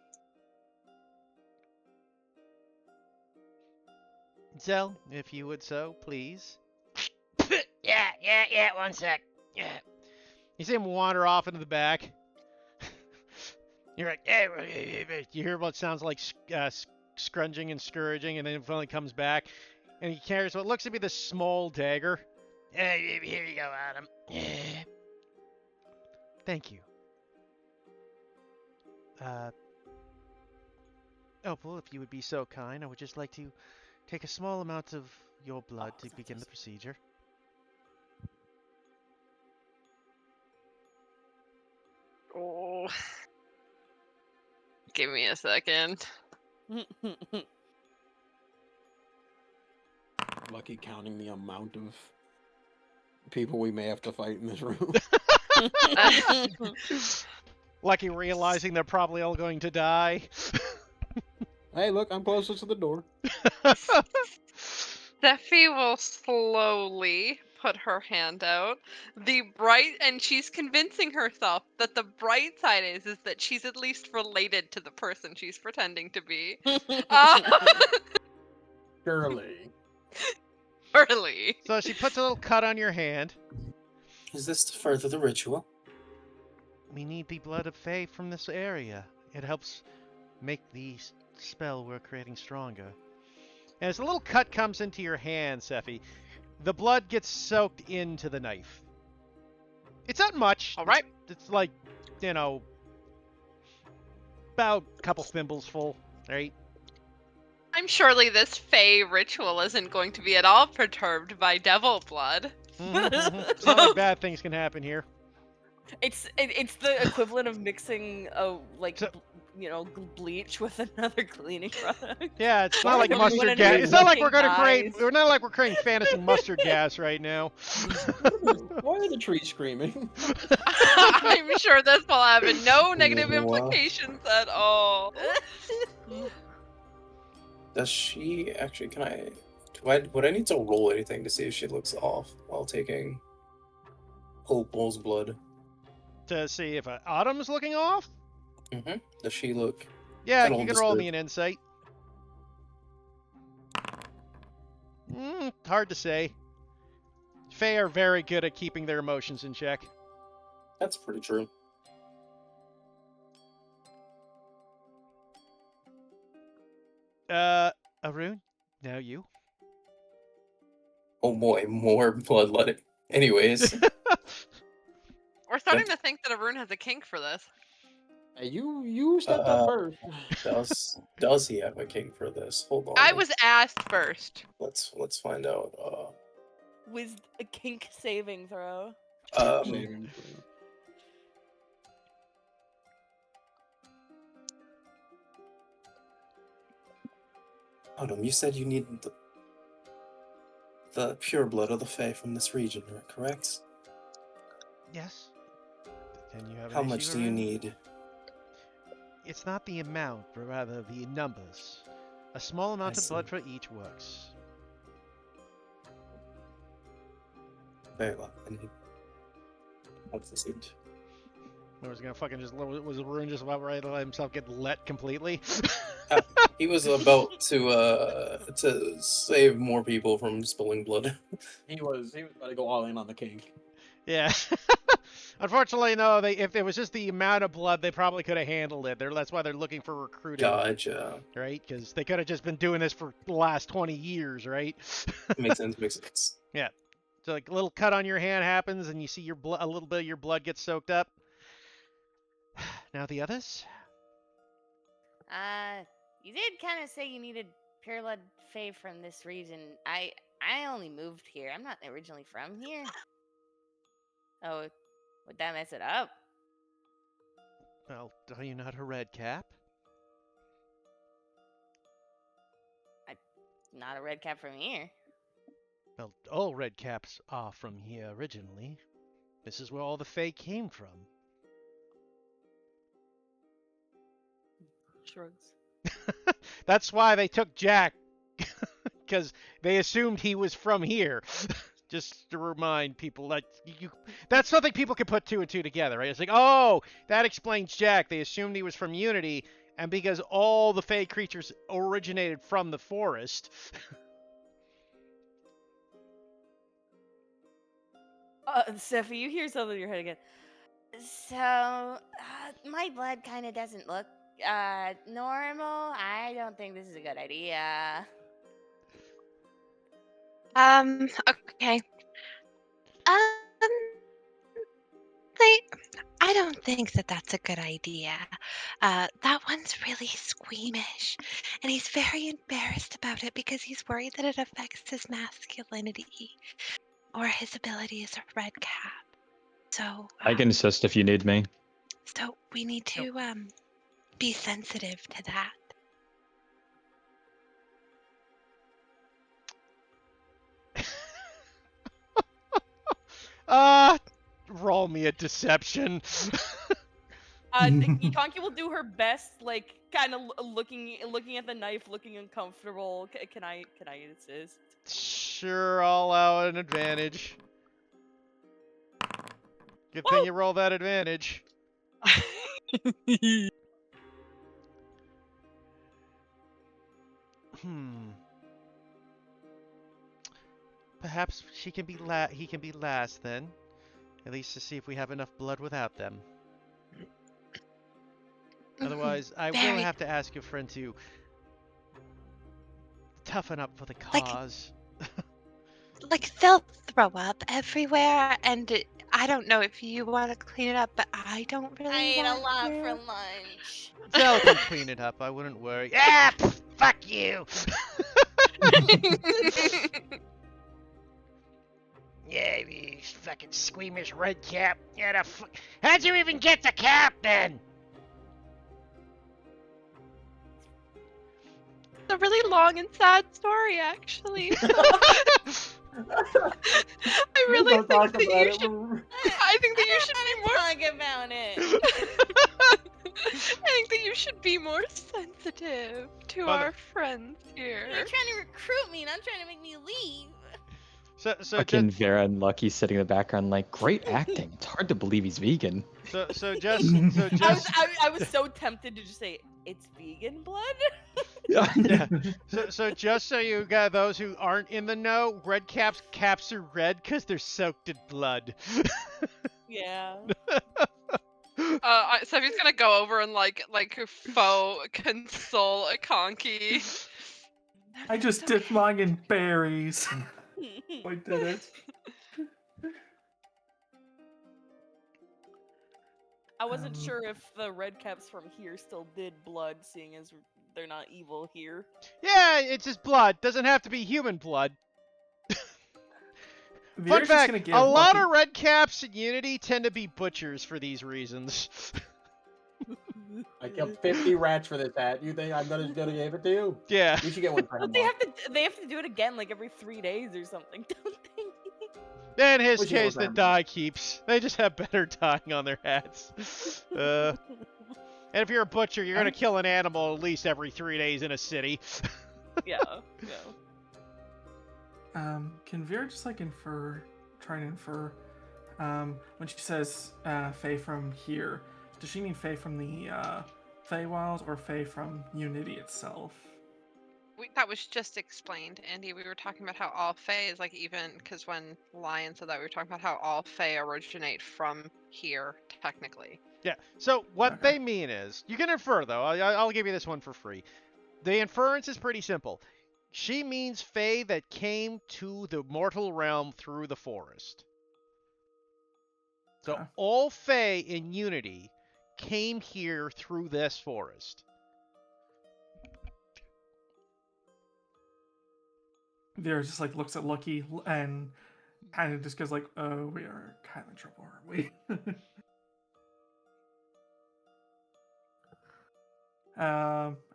Zell, if you would so, please. Yeah, 1 sec. Yeah. You see him wander off into the back. You're like, hey, you hear what sounds like scrunging and scourging, and then it finally comes back, and he carries what looks to be this small dagger. Here you go, Adam. Thank you. Opal, if you would be so kind, I would just like to take a small amount of your blood to begin the procedure. Oh. Give me a second. Lucky counting the amount of people we may have to fight in this room. Lucky realizing they're probably all going to die. Hey, look, I'm closest to the door. Steffi will slowly put her hand out. And she's convincing herself that the bright side is that she's at least related to the person she's pretending to be. Surely. Early. So she puts a little cut on your hand. Is this to further the ritual? We need the blood of Fae from this area. It helps make the spell we're creating stronger. And as a little cut comes into your hand, Sephi, the blood gets soaked into the knife. It's not much. All right. It's like, about a couple thimbles full, right? I'm surely this Fae ritual isn't going to be at all perturbed by devil blood. It's not like bad things can happen here. It's the equivalent of mixing bleach with another cleaning product. Yeah, it's not like Like mustard one gas. of It's not like those we're gonna create. looking We're not like we're creating fantasy mustard gas right now. Why are the trees screaming? I'm sure this will have no negative Wow. implications at all. Does she actually? Would I need to roll anything to see if she looks off while taking Opal's blood? To see if Autumn's looking off. Mm-hmm. Does she look? Yeah, Kinda you can almost roll good. me an insight. Hard to say. Fae are very good at keeping their emotions in check. That's pretty true. Arun, now you. Oh boy, more bloodletting. Anyways, We're starting to think that Arun has a kink for this. Hey, you stepped up first. does he have a king for this? Hold on. I was asked first. Let's find out. With a kink saving throw. Saving. Autumn, you said you need the pure blood of the Fae from this region, correct? Yes. Can you have? How much do you need? It's not the amount, but rather the numbers. A small amount I of blood see. for each works. Very well. I need. What's this need? I was gonna fucking was Arun just about ready to let himself get let completely? He was about to save more people from spilling blood. He was about to go all in on the king. Yeah. Unfortunately, no. If it was just the amount of blood, they probably could have handled it. That's why they're looking for recruiting, Gotcha. right? Because they could have just been doing this for the last 20 years, right? Makes sense. Makes sense. Yeah. So like a little cut on your hand happens, and you see a little bit of your blood gets soaked up. Now the others. You did kind of say you needed pure blood Fae from this region. I only moved here. I'm not originally from here. Oh, would that mess it up? Well, are you not a red cap? Not a red cap from here. Well, all red caps are from here originally. This is where all the Fae came from. Shrugs. That's why they took Jack, because they assumed he was from here. Just to remind people that that's something people can put two and two together, right? It's like, oh, that explains Jack. They assumed he was from Unity, and because all the Fae creatures originated from the forest. Steffi, you hear something in your head again. So, my blood kind of doesn't look normal. I don't think this is a good idea. Okay. I don't think that that's a good idea. That one's really squeamish, and he's very embarrassed about it because he's worried that it affects his masculinity or his ability as a red cap. So I can assist if you need me. So we need to be sensitive to that. Roll me a deception. Conky will do her best, like kind of looking at the knife, looking uncomfortable. Can I assist? Sure, I'll allow an advantage. Good thing you roll that advantage. Perhaps he can be last then. At least to see if we have enough blood without them. Otherwise, I will Very- have to ask your friend to toughen up for the cause. Like they'll throw up everywhere, and I don't know if you want to clean it up, but I don't really. I ate a want lot to. for lunch. Zell can clean it up. I wouldn't worry. Ah, fuck you. Yeah, you fucking squeamish red cap. Yeah, how'd you even get the cap then? It's a really long and sad story, actually. I really Don't think talk that about you it. should. I think that you should be more. Talk about it. I think that you should be more sensitive to Mother- our friends here. You're trying to recruit me, not trying to make me leave. So Fucking Vera and Lucky sitting in the background like, great acting. It's hard to believe he's vegan. just I was so tempted to just say it's vegan blood. yeah. So just so you got those who aren't in the know, red caps are red because they're soaked in blood. Yeah. Sophie's gonna go over and like faux console a Conky. I just dipped mine in berries. I did it. I wasn't sure if the red caps from here still did blood, seeing as they're not evil here. Yeah, it's just blood. Doesn't have to be human blood. We're Fun just fact, gonna give a lot Lucky- of red caps in Unity tend to be butchers for these reasons. I killed 50 rats for this hat. You think I'm gonna give it to you? Yeah. You should get one for him. But they have to do it again like every 3 days or something, don't they? In his Which case, yellow the grandma? dye keeps. They just have better dyeing on their hats. And if you're a butcher, you're gonna kill an animal at least every 3 days in a city. Yeah. Can Vera just like try to infer, when she says Fae from here, does she mean Fae from the Feywild or Fae from Unity itself? That was just explained, Andy. We were talking about how all Fae is like even because when Lion said that, we were talking about how all Fae originate from here, technically. Yeah. So what Okay. they mean is, you can infer though. I'll give you this one for free. The inference is pretty simple. She means Fae that came to the mortal realm through the forest. So Okay. all Fae in Unity came here through this forest. Vera just like looks at Lucky and kind of just goes like, "Oh, we are kind of in trouble, aren't we?"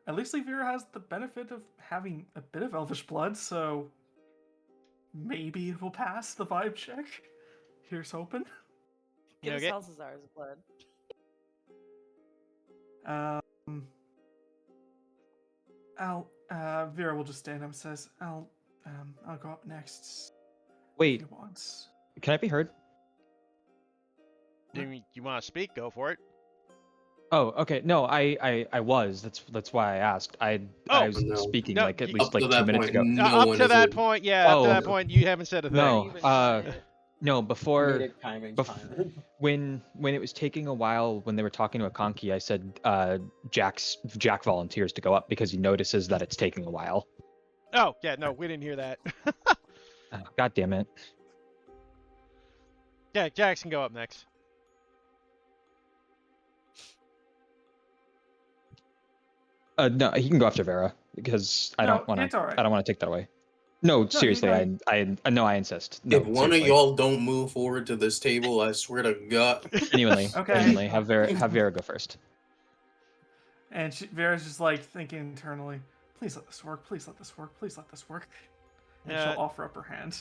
At least Vera has the benefit of having a bit of elvish blood, so maybe it will pass the vibe check. Here's hoping. Give Okay. us Salazar's blood. Vera will just stand up and says, I'll go up next. If Wait, he wants." can I be heard? You want to speak? Go for it. Oh, okay. No, I was. That's why I asked. I was No. speaking No, like at you- least Up to like that 2 minutes point, ago. no Up one to is that a- point, yeah. Up to Oh. that point, you haven't said a thing. No, Even shit. no. Made Before it timing. when it was taking a while when they were talking to Akonki, I said Jack volunteers to go up because he notices that it's taking a while. Oh, yeah, no, we didn't hear that. Oh, God damn it! Yeah, Jax can go up next. No, he can go after Vera because I No, don't want it's all to. right. I don't want to take that away. No, seriously, you I insist. No, If one seriously. of y'all don't move forward to this table, I swear to God. Genuinely, Okay. genuinely, have Vera go first. And Vera's just like thinking internally, please let this work, please let this work, please let this work. And Yeah. she'll offer up her hand.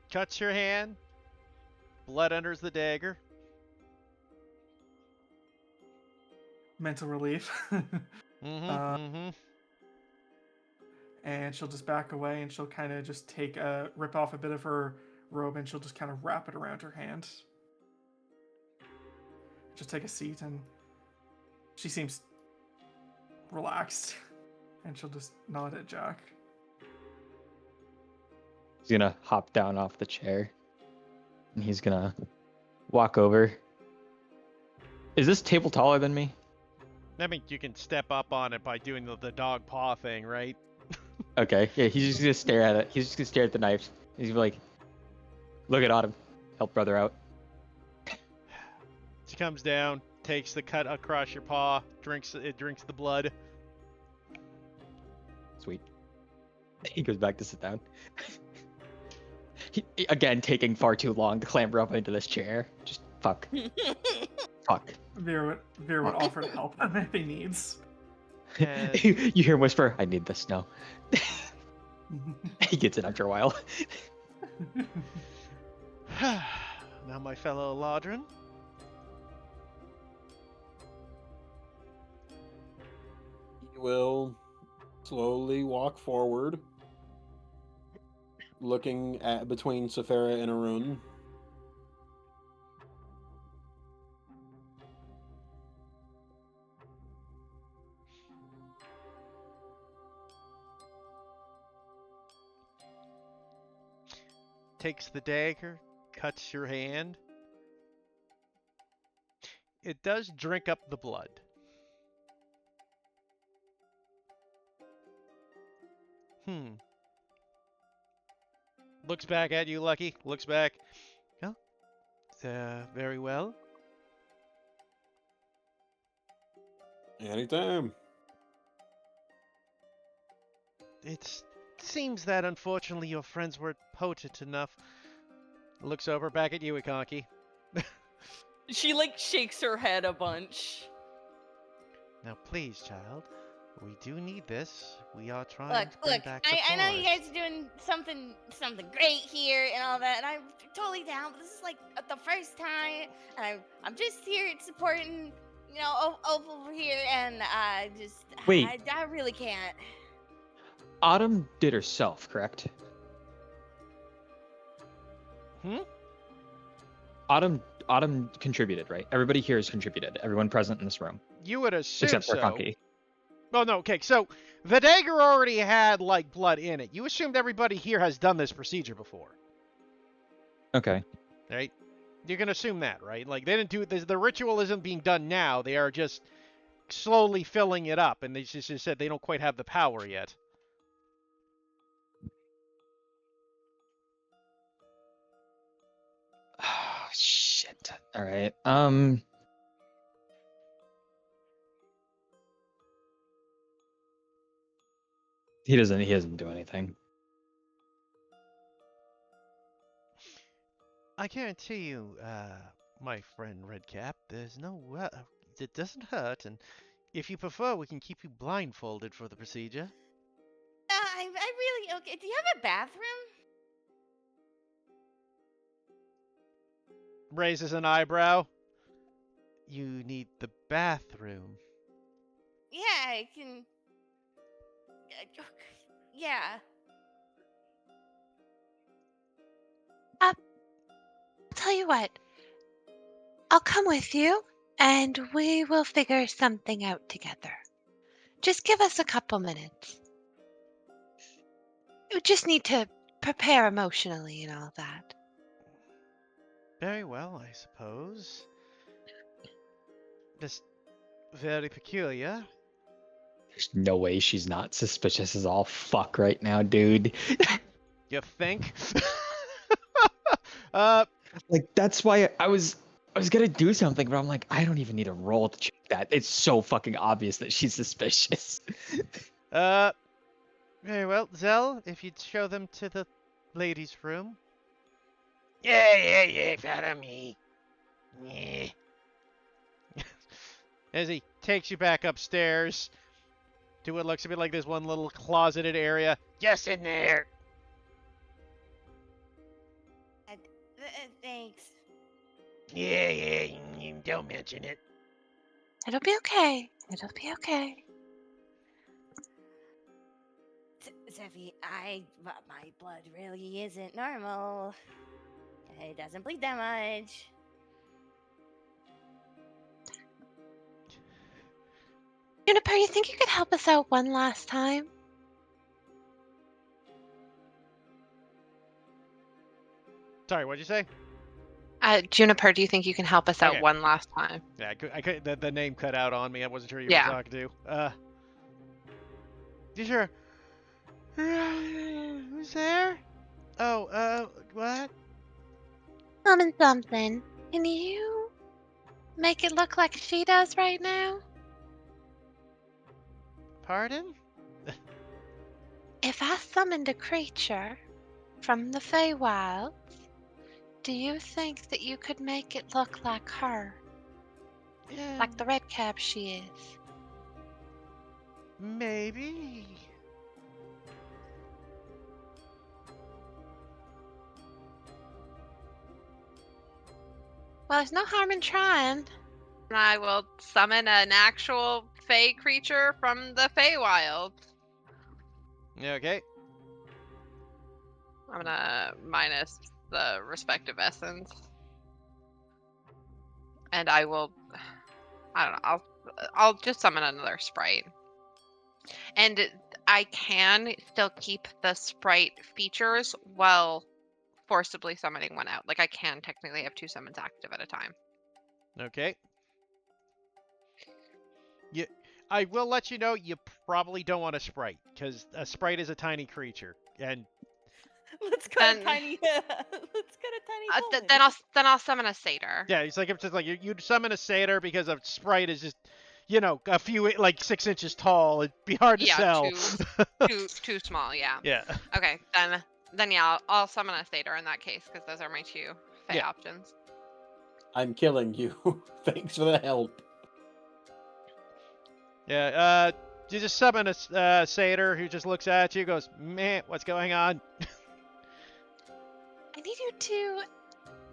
Cuts your hand. blood enters the dagger. Mental relief. Mm-hmm. And she'll just back away, and she'll kind of just rip off a bit of her robe, and she'll just kind of wrap it around her hand. Just take a seat, and she seems relaxed, and she'll just nod at Jack. He's gonna hop down off the chair, and he's gonna walk over. Is this table taller than me? I mean, you can step up on it by doing the dog paw thing, right? Okay, yeah, he's just gonna stare at it. He's just gonna stare at the knife. He's gonna be like, look at Autumn. Help brother out. She comes down, takes the cut across your paw, drinks the blood. Sweet. He goes back to sit down. Again, taking far too long to clamber up into this chair. Just fuck. Fuck. Vera would offer to help him if he needs. And- You hear him whisper, I need this now. He gets it after a while. Now, my fellow Ladrin. He will slowly walk forward, looking at between Safira and Arun. Takes the dagger, cuts your hand. It does drink up the blood. Looks back at you, Lucky. Looks back. Oh, very well. Anytime. It seems that unfortunately your friends weren't potent enough. Looks over back at you, Ikanki. She like shakes her head a bunch. Now, please, child, we do need this. We are trying Look, to bring look, back the I know you forest. guys are doing something great here and all that, and I'm totally down, but this is like the first time, and I'm just here supporting, you know, over here, and Wait. I really can't. Autumn did herself, correct? Autumn contributed, right? Everybody here has contributed. Everyone present in this room. You would assume Except for so. Conky. Oh, no, okay, so the dagger already had, like, blood in it. You assumed everybody here has done this procedure before, Okay. right? You can assume that, right? Like, they didn't do it. The ritual isn't being done now. They are just slowly filling it up, and they just said they don't quite have the power yet. Oh, shit. All right. He doesn't do anything. I guarantee you, my friend Redcap, there's no it doesn't hurt, and if you prefer, we can keep you blindfolded for the procedure. I really okay. Do you have a bathroom? Raises an eyebrow. You need the bathroom. Yeah, I can. Yeah. Tell you what, I'll come with you and we will figure something out together. Just give us a couple minutes. We just need to prepare emotionally and all that. Very well, I suppose. Just very peculiar. There's no way she's not suspicious as all fuck right now, dude. You think? Like, that's why I was gonna do something, but I'm like, I don't even need a roll to check that. It's so fucking obvious that she's suspicious. Very well, Zell, if you'd show them to the ladies' room. Yeah, follow me. Yeah. As he takes you back upstairs to what looks a bit like this one little closeted area. Yes, in there. Thanks. Yeah, don't mention it. It'll be okay. It'll be okay. Zephy, my blood really isn't normal. It doesn't bleed that much. Juniper, you think you could help us out one last time? Sorry, what'd you say? Juniper, do you think you can help us Okay. out one last time? Yeah, I could the name cut out on me. I wasn't sure you Yeah. were talking to. You sure? Who's there? Oh, what? Something. Can you make it look like she does right now? Pardon? If I summoned a creature from the Feywilds, do you think that you could make it look like her? Yeah, Like the red cap she is? maybe. Well, there's no harm in trying. And I will summon an actual Fey creature from the Feywild. Okay. I'm gonna minus the respective essence. And I will, I don't know, I'll just summon another sprite. And I can still keep the sprite features while forcibly summoning one out. Like I can technically have 2 summons active at a time. Okay. I will let you know you probably don't want a sprite, because a sprite is a tiny creature, and Let's cut a Then- tiny. Let's cut a tiny. Then I'll summon a satyr. yeah, it's just like you'd summon a satyr because a sprite is just, a few like 6 inches tall. It'd be hard to Yeah, sell. Too small. Yeah. Yeah. Okay, then yeah, I'll summon a satyr in that case because those are my 2 Fey Yeah. options. I'm killing you. Thanks for the help. Yeah. You just summon a satyr who just looks at you, goes, "Meh, what's going on?" I need you to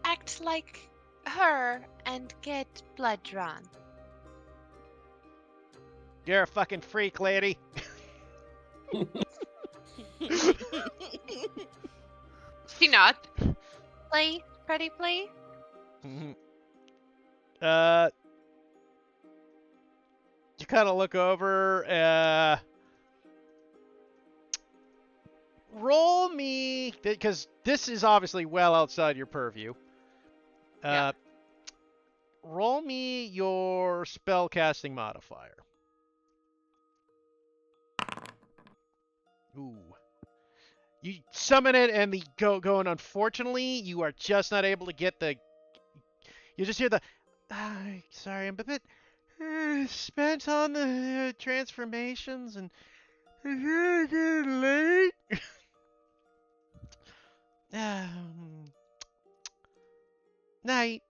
act like her and get blood drawn. You're a fucking freak, lady. She not. Please, pretty please. Mhm. You kind of look over. Roll me, because this is obviously well outside your purview. Yeah. Roll me your spellcasting modifier. Ooh. You summon it and the going. Unfortunately, you are just not able to get the. You just hear the. Sorry, I'm a bit spent on the transformations and it's getting late. Night.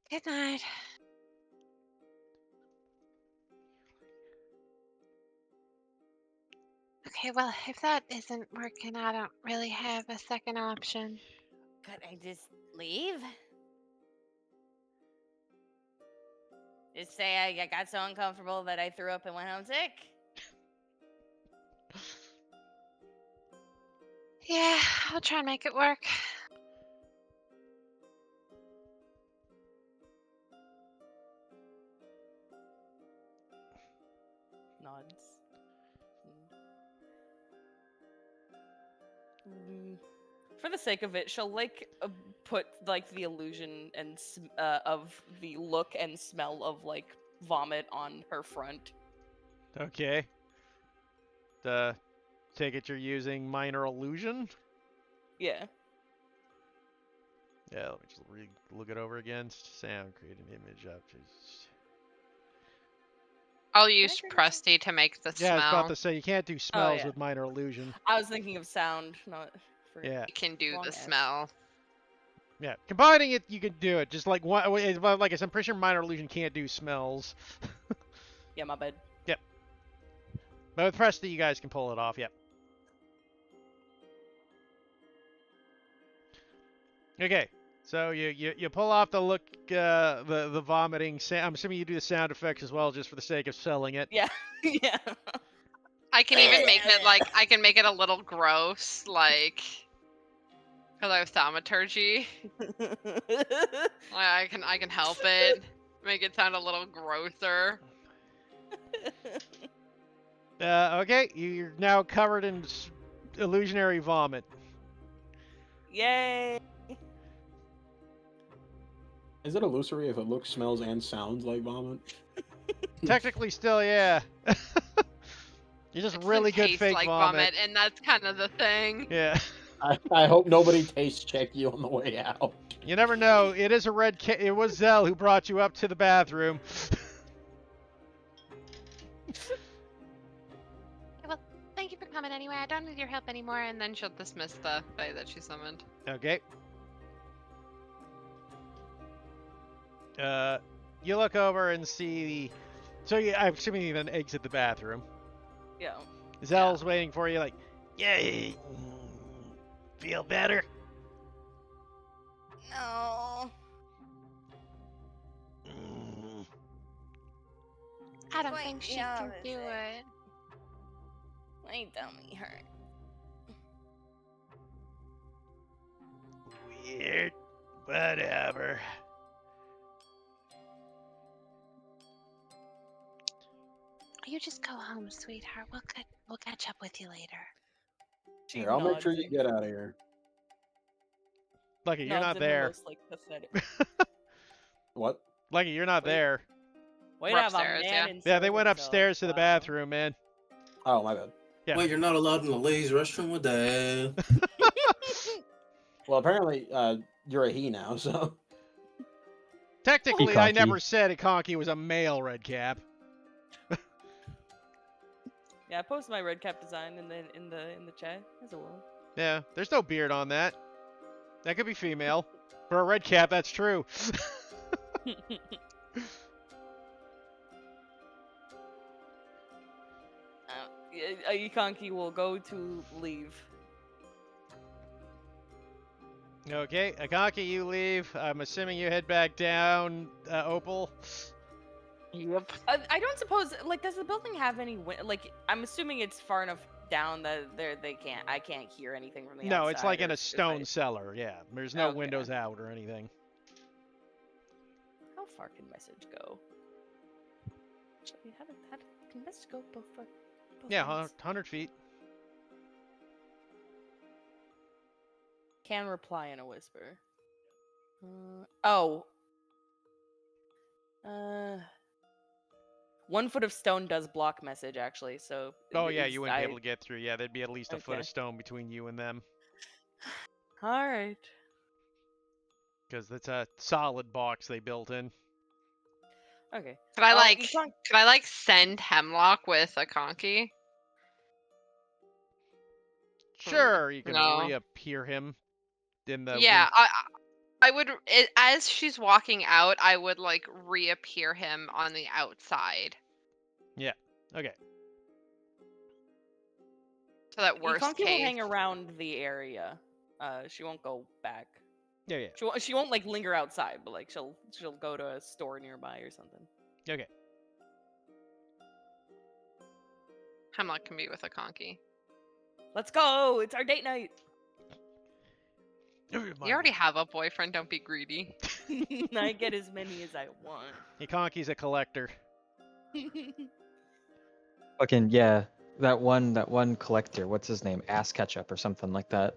Good night. Okay, well, if that isn't working, I don't really have a second option. Could I just leave? Just say I got so uncomfortable that I threw up and went home sick? Yeah, I'll try and make it work. Nods. For the sake of it, she'll put the illusion and of the look and smell of vomit on her front. Okay. Take it you're using minor illusion. Yeah. Yeah, let me just look it over again. Sound, create an image up. I'll use create a Prusty to make the Yeah, I was smell. about to say you can't do smells yeah. with minor illusion. I was thinking of sound, not for. Yeah. You can do Long the S. smell. Yeah, combining it, you can do it. Just like one, like I said, I'm pretty sure minor illusion can't do smells. Yeah, my bad. But with Presti, you guys can pull it off. Yep. Okay. So you pull off the look the vomiting. I'm assuming you do the sound effects as well, just for the sake of selling it. Yeah. Yeah. I can even make it like I can make it a little gross, like because I have thaumaturgy. I can help it. Make it sound a little grosser. Okay, you're now covered in illusionary vomit. Yay. Is it illusory if it looks, smells, and sounds like vomit? Technically, still, yeah. You're just It really doesn't good taste fake like vomit. and that's kind of the thing. Yeah. I hope nobody taste check you on the way out. You never know. It is a red. It was Zell who brought you up to the bathroom. Well, thank you for coming anyway. I don't need your help anymore. And then she'll dismiss the fae that she summoned. Okay. You look over and see the. So I'm assuming you then exit the bathroom. Yeah. Zell's waiting for you, like, yay. Feel better? No. I don't Quite think she the can do opposite. it. My tummy hurt. Weird. Whatever. You just go home, sweetheart. We'll catch up with you later. She Here, I'll make nods sure you and get out of here. Lucky, you're nods not in her there. most, like, pathetic. What? Lucky, you're not Wait. there. Way We're to have a upstairs, man yeah. inside Yeah, they went himself. upstairs to the Wow. bathroom, man. Oh, my bad. Yeah. Wait, you're not allowed in the ladies' restroom with Dad. Well, apparently, you're a he now, so. Technically, I Ikonki. never said Ikonki was a male red cap. Yeah, I posted my red cap design in the chat as a woman. Yeah, there's no beard on that. That could be female. For a red cap, that's true. Ikonki will go to leave. Okay, Ikonki, you leave. I'm assuming you head back down, Opal. Yep. I don't suppose, like, does the building have any like? I'm assuming it's far enough down that I can't hear anything from the outside. No, it's like in or a if stone cellar, yeah. There's no Okay. windows out or anything. How far can message go? Actually, how can message go both far? Yeah, 100 feet. Can reply in a whisper. Oh. 1 foot of stone does block message, actually, so... Oh, yeah, you wouldn't be able to get through. Yeah, there'd be at least a foot Okay. of stone between you and them. Alright. Because it's a solid box they built in. Okay. Could I like Ikonki- could I like send Hemlock with a conky? Sure, you can No. reappear him in the... Yeah, I would as she's walking out, I would like reappear him on the outside. Okay. So that worst Ikonki will case. hang around the area. She won't go back. Yeah, yeah. She won't like linger outside, but like she'll go to a store nearby or something. Okay. Hemlock can be with a conky. Let's go! It's our date night. You You already have a boyfriend. Don't be greedy. I get as many as I want. Ikonki's a collector. Fucking yeah, that one collector. What's his name? Ass Ketchup or something like that.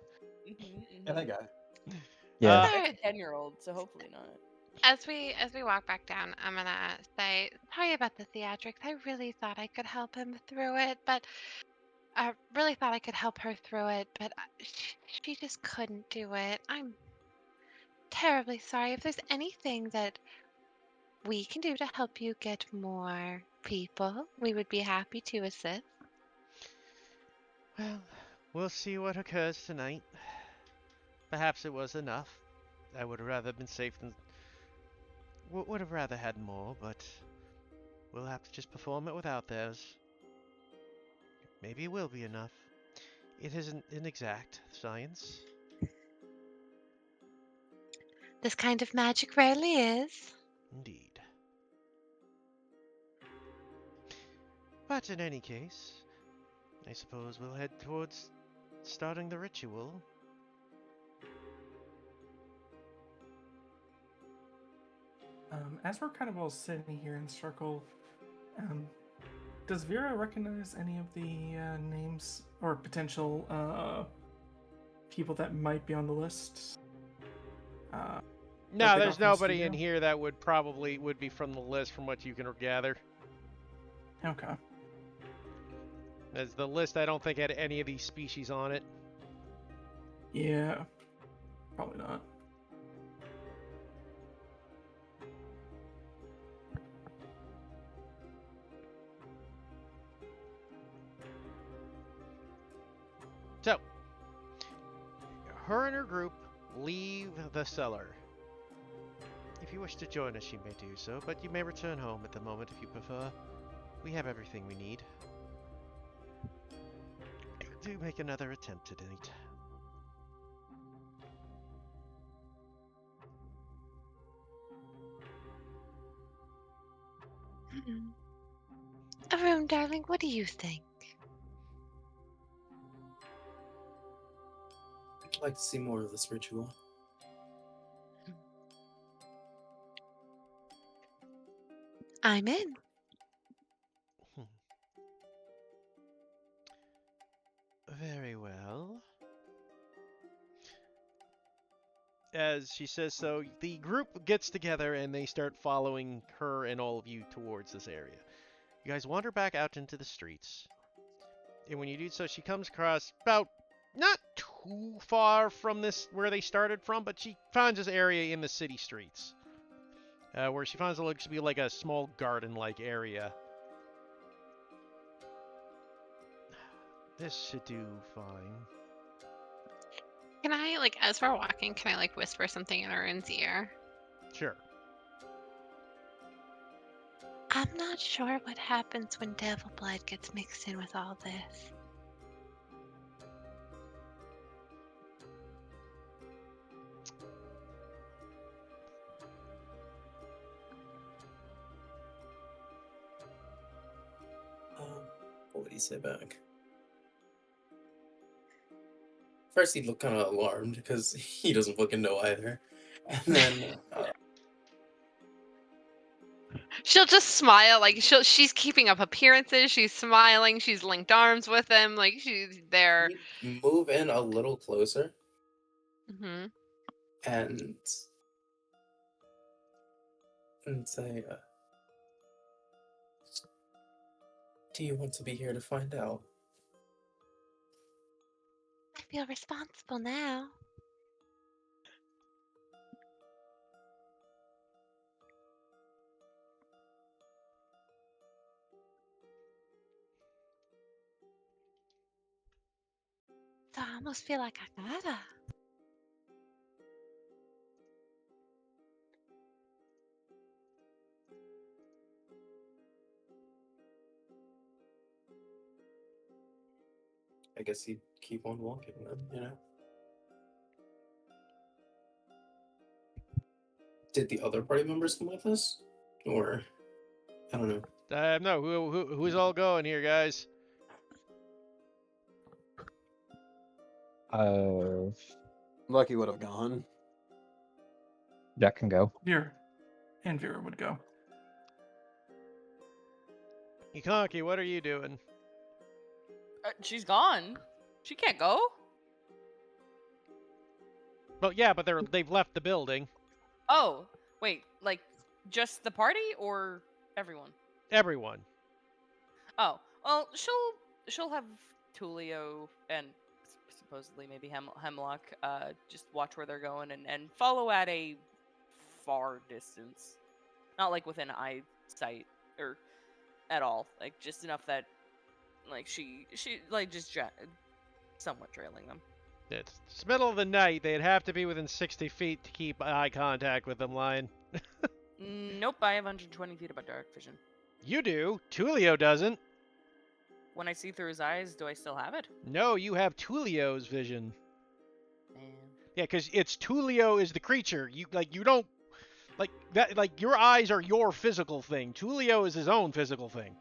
Yeah, that guy. Yeah. It's a 10-year-old, so hopefully not. As we walk back down, I'm gonna say sorry about the theatrics. I really thought I could help him through it, but I really thought I could help her through it, but she just couldn't do it. I'm terribly sorry. If there's anything that we can do to help you get more people, we would be happy to assist. Well, we'll see what occurs tonight. Perhaps it was enough. I would have rather been safe than... Would have rather had more, but... We'll have to just perform it without theirs. Maybe it will be enough. It isn't an exact science. This kind of magic rarely is. Indeed. But in any case, I suppose we'll head towards starting the ritual. As we're kind of all sitting here in a circle, does Vera recognize any of the names or potential people that might be on the list? No, they there's got from nobody in studio? here that would be from the list from what you can gather. Okay. As the list, I don't think had any of these species on it. Yeah. Probably not. So, her and her group leave the cellar. If you wish to join us, you may do so, but you may return home at the moment if you prefer. We have everything we need. Do make another attempt at it. Arun, darling, what do you think? I'd like to see more of this ritual. I'm in. Very well. As she says so, the group gets together and they start following her and all of you towards this area. You guys wander back out into the streets. And when you do so, she comes across about not too far from this where they started from, but she finds this area in the city streets. Where she finds it looks to be like a small garden-like area. This should do fine. Can I, like, as we're walking, can I, like, whisper something in Arun's ear? Sure. I'm not sure what happens when devil blood gets mixed in with all this. What would he say back? First, he'd look kind of alarmed because he doesn't fucking know either. And then, She'll just smile, like she's keeping up appearances. She's smiling. She's linked arms with him, like she's there. he'd move in a little closer Hmm. and say, "Do you want to be here to find out?" I feel responsible now. So I almost feel like I gotta. I guess he'd keep on walking then, you know? Did the other party members come with us? Or, I don't know. No, who's all going here, guys? Lucky would have gone. Jack can go. Vera. And Vera would go. Ikonki, what are you doing? She's gone. She can't go. Well, yeah, but they've left the building. Oh, wait, like just the party or everyone? Everyone. Oh, well, she'll have Tulio and supposedly maybe Hemlock just watch where they're going and follow at a far distance, not like within eyesight or at all, like just enough that like she like just somewhat trailing them. It's the middle of the night. They'd have to be within 60 feet to keep eye contact with them, Lion. Nope, I have 120 feet of dark vision. You do. Tulio doesn't. When I see through his eyes, do I still have it? No, you have Tulio's vision. Man. Yeah, because it's Tulio is the creature. You don't like that. Like your eyes are your physical thing. Tulio is his own physical thing.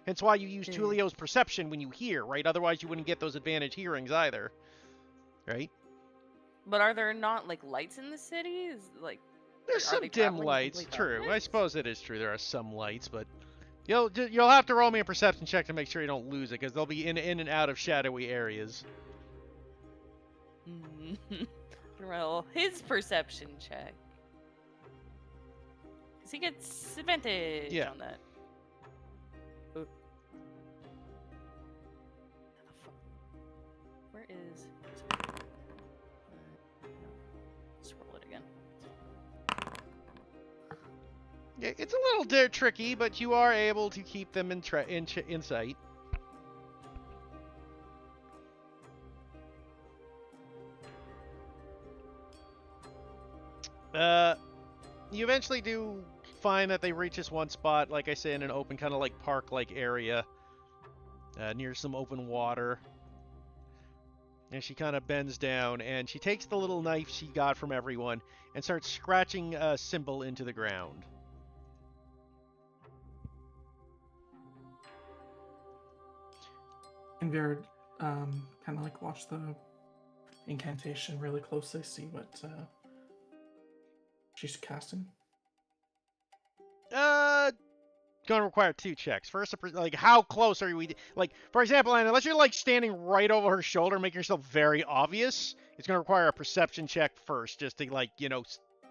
Hence why you use Hmm. Tulio's perception when you hear, right? Otherwise, you wouldn't get those advantage hearings either, right? But are there not like lights in the city? Is like There's are some they dim traveling in lights. complete True. I darkness? suppose it is true. There are some lights, but you'll have to roll me a perception check to make sure you don't lose it, because they'll be in and out of shadowy areas. Roll his perception check. 'Cause he gets advantage Yeah. on that. Ooh. Where is? Let's roll it again. Yeah, it's a little tricky, but you are able to keep them in sight. You eventually do find that they reach this one spot, like I say, in an open kind of like park-like area, near some open water. And she kind of bends down, and she takes the little knife she got from everyone and starts scratching a symbol into the ground. And Vera, kind of like watch the incantation really closely, see what she's casting. Gonna require 2 checks. First, like, how close are we? Like, for example, Anna, unless you're like standing right over her shoulder, making yourself very obvious, it's gonna require a perception check first, just to like,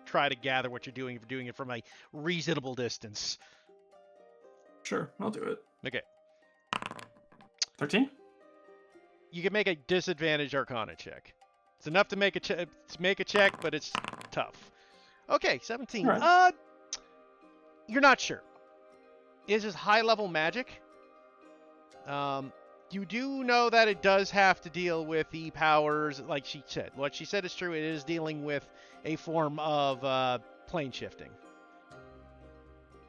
try to gather what you're doing if you're doing it from a reasonable distance. Sure, I'll do it. Okay. 13? You can make a disadvantage Arcana check. It's enough to make a check, but it's tough. Okay, 17. Right. You're not sure. Is this high-level magic? You do know that it does have to deal with the powers, like she said. What she said is true. It is dealing with a form of plane shifting.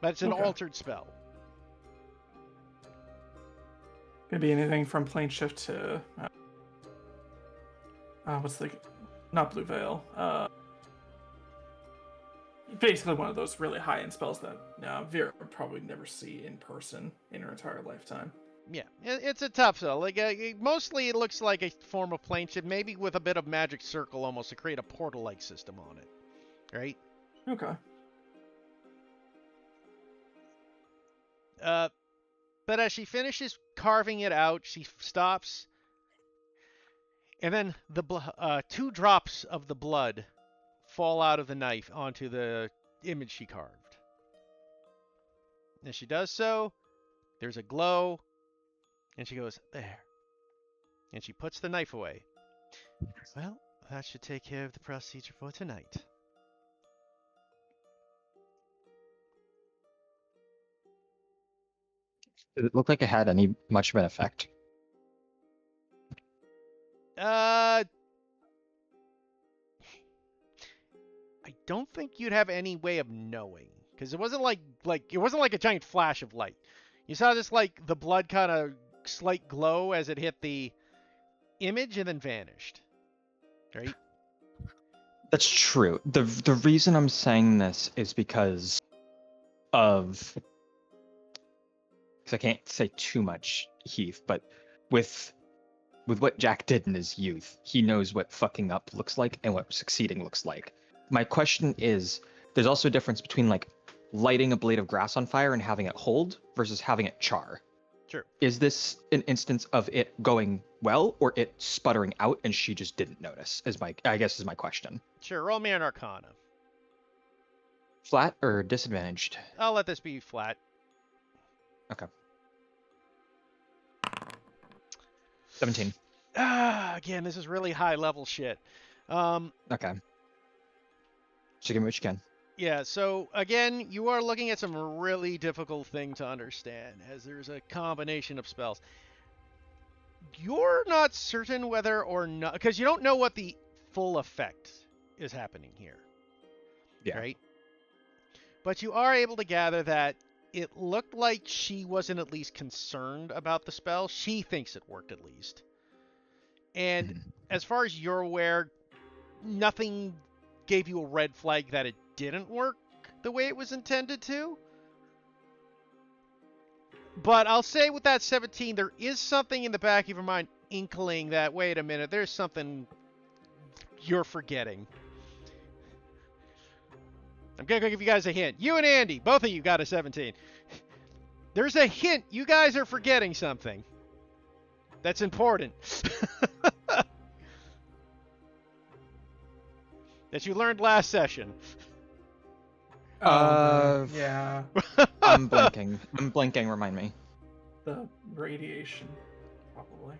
But it's an Okay. altered spell. Could be anything from plane shift to what's the not blue veil. Basically one of those really high-end spells that Vera would probably never see in person in her entire lifetime. Yeah, it's a tough spell. Like mostly it looks like a form of plane shift, maybe with a bit of magic circle almost to create a portal-like system on it. Right? Okay. But as she finishes carving it out, she stops, and then the 2 drops of the blood fall out of the knife onto the image she carved. As she does so, there's a glow, and she goes, there. And she puts the knife away. Well, that should take care of the procedure for tonight. Did it look like it had any much of an effect? I don't think you'd have any way of knowing, because it wasn't like a giant flash of light. You saw this like the blood kind of slight glow as it hit the image and then vanished. Right? That's true. The reason I'm saying this is because I can't say too much, Heath, but with what Jack did in his youth, he knows what fucking up looks like and what succeeding looks like. My question is, there's also a difference between like lighting a blade of grass on fire and having it hold versus having it char. Sure. Is this an instance of it going well or it sputtering out and she just didn't notice? Is my question. Sure, roll me an Arcana. Flat or disadvantaged? I'll let this be flat. Okay. 17. Again, this is really high level shit. Okay. So give me what you can. Yeah, so again, you are looking at some really difficult thing to understand, as there's a combination of spells. You're not certain whether or not, because you don't know what the full effect is happening here. Yeah. Right? But you are able to gather that it looked like she wasn't at least concerned about the spell. She thinks it worked at least. And as far as you're aware, nothing gave you a red flag that it didn't work the way it was intended to. But I'll say with that 17, there is something in the back of your mind inkling that, wait a minute, there's something you're forgetting. I'm going to give you guys a hint. You and Andy, both of you got a 17. There's a hint you guys are forgetting something that's important. That you learned last session. Yeah, I'm blinking. Remind me. the radiation, probably.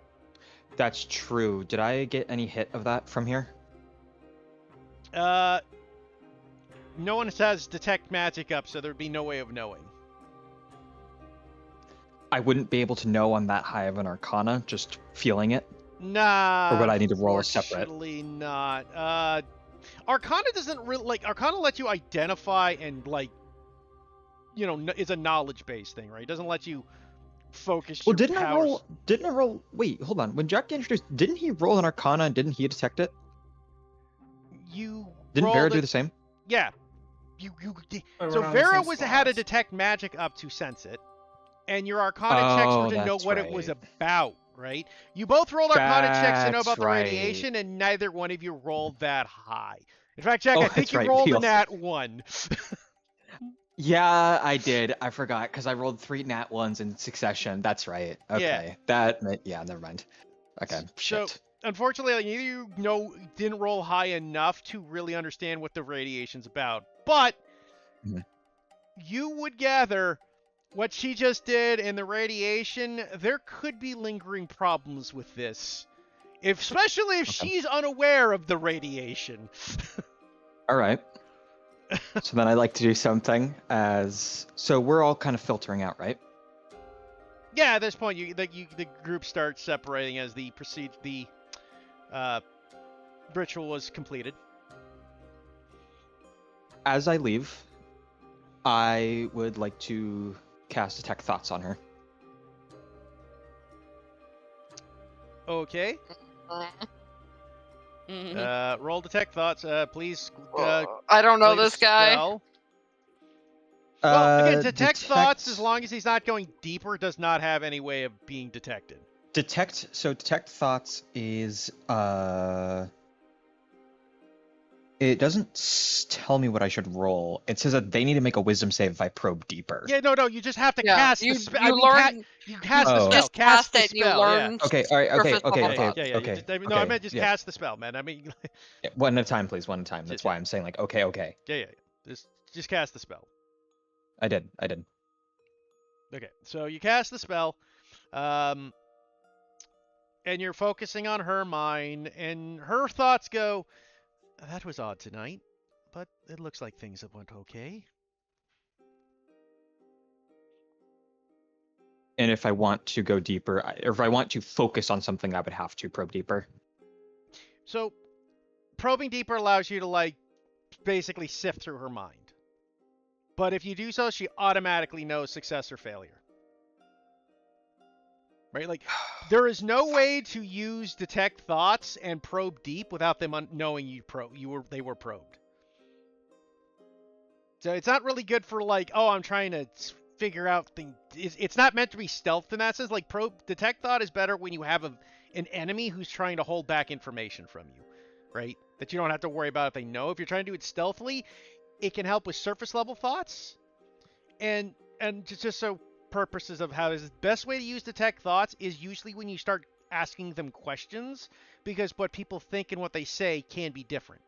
That's true. Did I get any hit of that from here? No one has detect magic up, so there'd be no way of knowing. I wouldn't be able to know on that high of an arcana, just feeling it. Nah. Or would I need to roll a separate? Unfortunately not. Arcana doesn't really like. Arcana lets you identify and like, you know, it's a knowledge-based thing, right? It doesn't let you focus. Well, your didn't I powers. roll? Didn't I roll? Wait, hold on. When Jack introduced, didn't he roll an arcana and didn't he detect it? You Didn't Vera rolled do it- the same? Yeah. But So we're not in the Vera same had to spots. detect magic up to sense it, and your Arcana checks Oh, were to know that's what it was right. about, right? You both rolled Arcana checks to know That's about the right. radiation, and neither one of you rolled that high. In fact, Jack, Oh, I think that's you right. rolled We a also- nat 1. Yeah, I did. I forgot because I rolled 3 nat ones in succession. That's right. Okay, yeah, never mind. Okay, So, shit. unfortunately, like, neither you didn't roll high enough to really understand what the radiation's about. But Mhm. you would gather what she just did and the radiation, there could be lingering problems with this. Especially if Okay. she's unaware of the radiation. All right. So then I like to do something so we're all kind of filtering out, right? Yeah, at this point, the group starts separating as the ritual was completed. As I leave, I would like to cast Detect Thoughts on her. Okay. Mhm. Roll detect thoughts. Please. I don't know play the this guy. spell. Well, again, detect detect thoughts, as long as he's not going deeper, does not have any way of being detected. Detect Thoughts is it doesn't tell me what I should roll. It says that they need to make a wisdom save if I probe deeper. Yeah, no, you just have to Yeah, cast you, the spell. you learn. You cast the Oh. spell. Just Cast cast the it. You spell. learn. Okay, all right, surface level Yeah, thoughts. yeah. okay. No, I meant just yeah. cast the spell, man. I mean, Yeah, one at a time, please. One at a time. That's Yeah. why I'm saying like, okay. yeah. Just cast the spell. I did. Okay, so you cast the spell, and you're focusing on her mind, and her thoughts go, that was odd tonight, but it looks like things have went okay. And if I want to go deeper, or if I want to focus on something, I would have to probe deeper. So, probing deeper allows you to, like, basically sift through her mind. But if you do so, she automatically knows success or failure. Right? Like, there is no way to use detect thoughts and probe deep without them knowing they were probed. So it's not really good for, like, oh, I'm trying to figure out things. It's not meant to be stealth in that sense. Like, detect thought is better when you have an enemy who's trying to hold back information from you, right? That you don't have to worry about if they know. If you're trying to do it stealthily, it can help with surface level thoughts. And just so purposes of how is the best way to use detect thoughts is usually when you start asking them questions, because what people think and what they say can be different,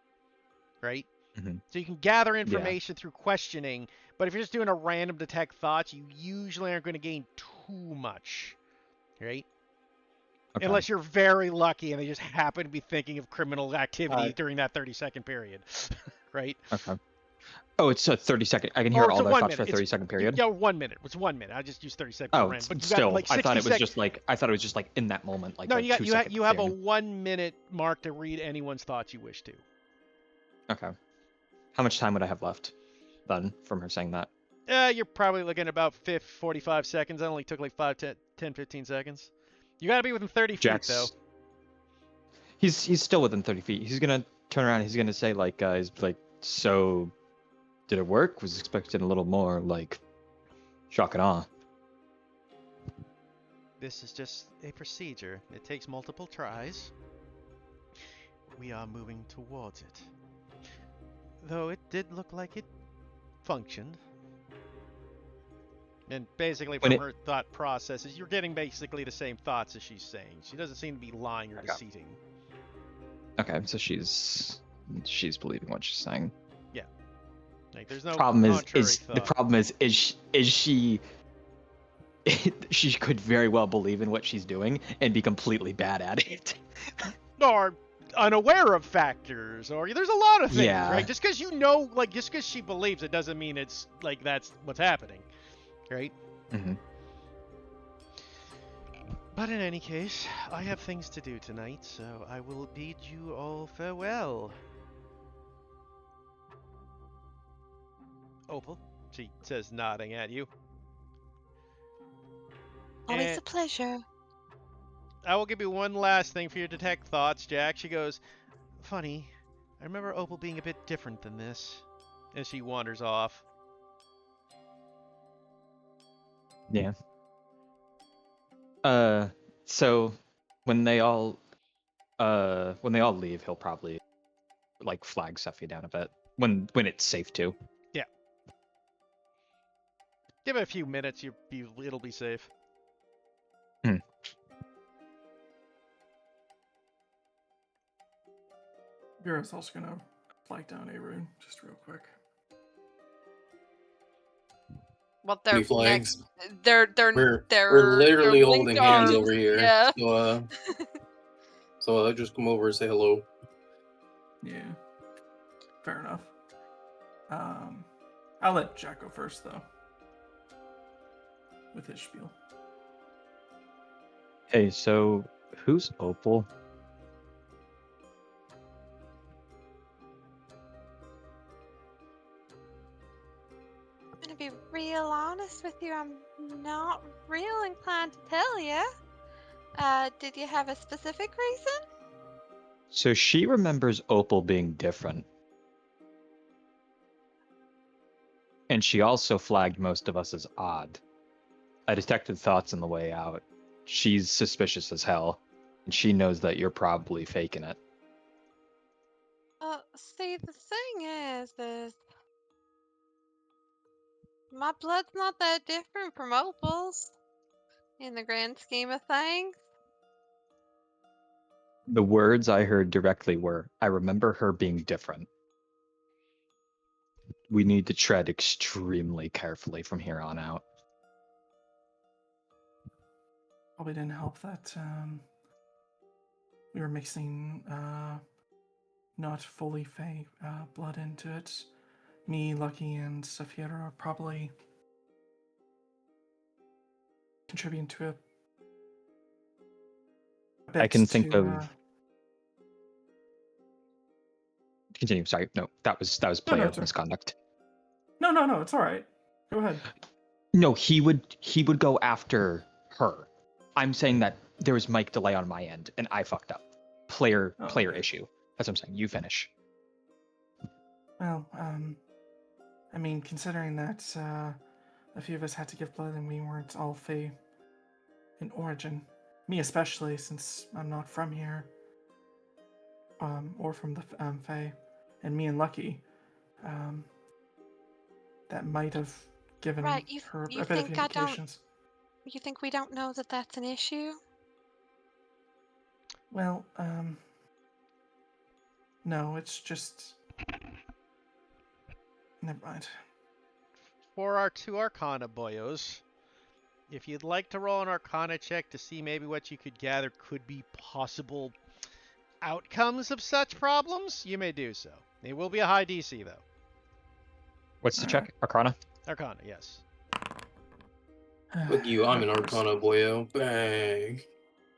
right? Mhm. So you can gather information through questioning, but if you're just doing a random detect thoughts, you usually aren't going to gain too much, right? Okay. Unless you're very lucky and they just happen to be thinking of criminal activity Uh, during that 30-second period, right? Okay. Oh, it's a 30-second. I can hear Or it's all a their 1 thoughts for a minute. 30-second period. Yeah, 1 minute. It's 1 minute. I just used 30 seconds. Oh, random, but you still, got like 60 I thought it was sec- just like in that moment, like no, a you got 2 you have second you have a thing. 1 minute mark to read anyone's thoughts you wish to. Okay. How much time would I have left then from her saying that? You're probably looking at about 45 seconds. That only took like 10, 15 seconds. You got to be within 30 feet though. He's still within 30 feet. He's gonna turn around. He's gonna say like, so, did it work? Was expecting a little more like shock and awe. This is just a procedure. It takes multiple tries. We are moving towards it. Though it did look like it functioned. And basically from her thought processes, you're getting basically the same thoughts as she's saying. She doesn't seem to be lying or deceiving. Okay, so she's believing what she's saying. Yeah. Like there's no problem contrary is thought. the problem is she she could very well believe in what she's doing and be completely bad at it. Or unaware of factors, or there's a lot of things, Yeah. right? Just because you know, like, just because she believes it doesn't mean it's like that's what's happening, right? Mhm. But in any case, I have things to do tonight, so I will bid you all farewell. Opal, she says, nodding at you. Always And a pleasure. I will give you one last thing for your detect thoughts, Jack. She goes, funny, I remember Opal being a bit different than this. And she wanders off. Yeah. So when they all leave, he'll probably like flag Sephi down a bit when it's safe to. Yeah. Give it a few minutes, it'll be safe. Vera's also gonna flag down a rune, just real quick. Well, Three they're flags. they're We're literally they're holding linked hands arms. over here. Yeah. So I'll just come over and say hello. Yeah. Fair enough. I'll let Jack go first though. With his spiel. Hey, so who's Opal? I'm gonna be real honest with you. I'm not real inclined to tell you. Did you have a specific reason? So she remembers Opal being different. And she also flagged most of us as odd. I detected thoughts on the way out. She's suspicious as hell, and she knows that you're probably faking it. See, the thing is my blood's not that different from Opal's in the grand scheme of things. The words I heard directly were, I remember her being different. We need to tread extremely carefully from here on out. Probably didn't help that we were mixing not fully Fey blood into it. Me, Lucky, and Saphira are probably contributing to a I can think to, of. Continue. Sorry, no, that was No, player it's okay. misconduct. No, it's all right. Go ahead. No, he would go after her. I'm saying that there was mic delay on my end, and I fucked up. Player okay. issue. That's what I'm saying. You finish. Well, I mean, considering that a few of us had to give blood and we weren't all Fey in origin, me especially, since I'm not from here, or from the Fey, and me and Lucky, that might have given Right, her you a bit of think I don't- indications. You think we don't know that that's an issue? Well, no, it's just. Never mind. For our two Arcana boyos, if you'd like to roll an Arcana check to see maybe what you could gather could be possible outcomes of such problems, you may do so. It will be a high DC, though. What's the check? Arcana? Arcana, yes. Look you, I'm an Arcana boyo. Bang.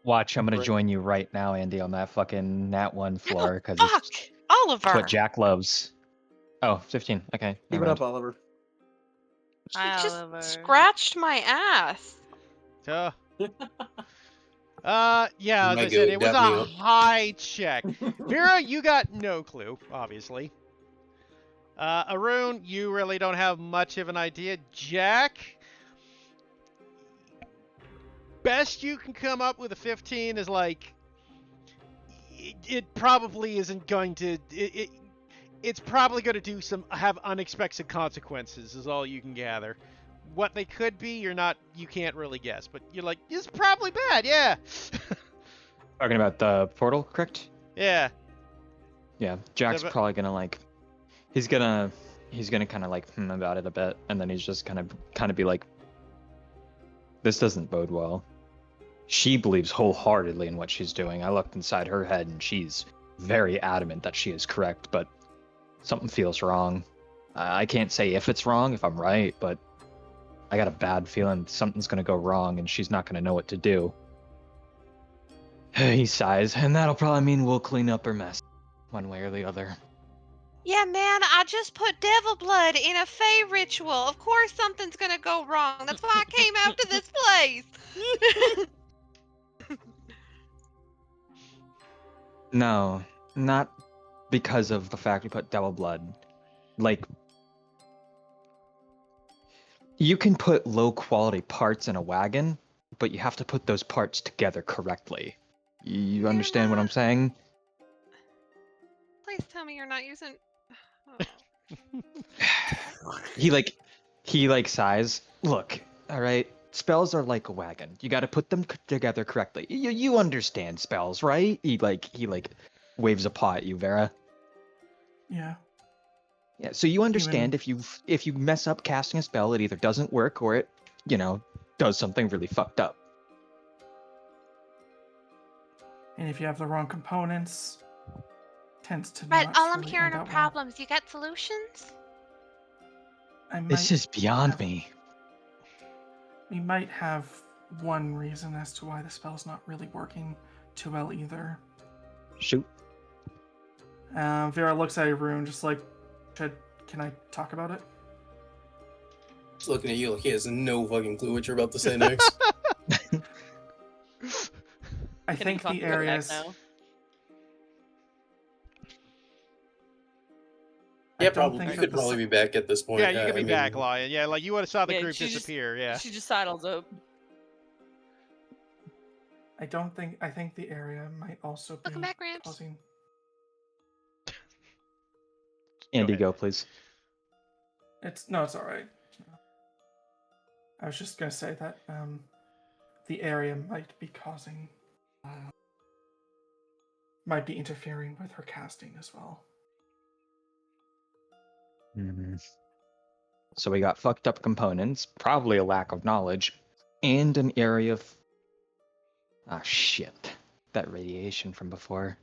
Watch, I'm gonna Right. join you right now, Andy, on that fucking Nat 1 floor, because Fuck! it's Oliver! what Jack loves. Oh, 15. Okay. Keep never it mind. up, Oliver. She Hi, just Oliver. scratched my ass. So, Yeah, as My I said, God, it was dap me a up. high check. Vera, you got no clue, obviously. Arun, you really don't have much of an idea. Jack, best you can come up with a 15 is like, it probably isn't going to, it's probably going to have unexpected consequences is all you can gather. What they could be, you can't really guess, but you're like, it's probably bad, yeah. Talking about the portal, correct? Yeah. Yeah, Jack's but- probably gonna like, he's gonna kind of like about it a bit, and then he's just kind of be like, this doesn't bode well. She believes wholeheartedly in what she's doing. I looked inside her head, and she's very adamant that she is correct, but something feels wrong. I can't say if it's wrong, if I'm right, but I got a bad feeling something's gonna go wrong, and she's not gonna know what to do. He sighs, and that'll probably mean we'll clean up her mess, one way or the other. Yeah, man, I just put devil blood in a Fey ritual. Of course something's gonna go wrong. That's why I came out to this place. No, not because of the fact we put devil blood. Like, you can put low quality parts in a wagon, but you have to put those parts together correctly. You understand what I'm saying? Please tell me you're not using. Oh. He sighs. Look, all right. Spells are like a wagon. You got to put them together correctly. You understand spells, right? He waves a paw at you, Vera. Yeah. Yeah. So you understand if you mess up casting a spell, it either doesn't work or it, does something really fucked up. And if you have the wrong components, tends to Right, not all I'm really hearing end are out well. problems. You got solutions? This is beyond me. We might have one reason as to why the spell's not really working too well either. Shoot. Vera looks at Arun just like, can I talk about it? Just looking at you like he has no fucking clue what you're about to say next. I think the areas. Yeah, probably. You could probably be back at this point. Yeah, you could be back, Lion. Yeah, like you would have saw the group she disappear. Yeah. She just sidles up. I think the area might also be Welcome back, Gramps. causing. Andy, go please. It's all right. I was just gonna say that the area might be causing, might be interfering with her casting as well. Mm-hmm. So we got fucked up components, probably a lack of knowledge, and an area of. Ah, shit. That radiation from before.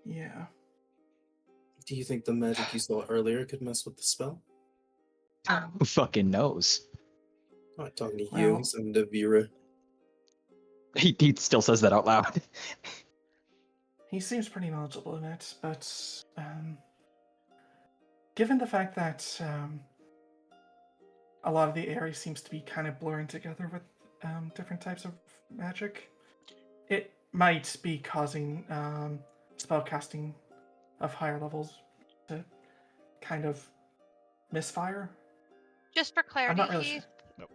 Yeah. Do you think the magic you saw earlier could mess with the spell? Who fucking knows? I'm not talking to you, I'm to Vera. He still says that out loud. He seems pretty knowledgeable in it, but given the fact that a lot of the area seems to be kind of blurring together with different types of magic, it might be causing spell casting of higher levels to kind of misfire. Just for clarity, not really Heath, Nope.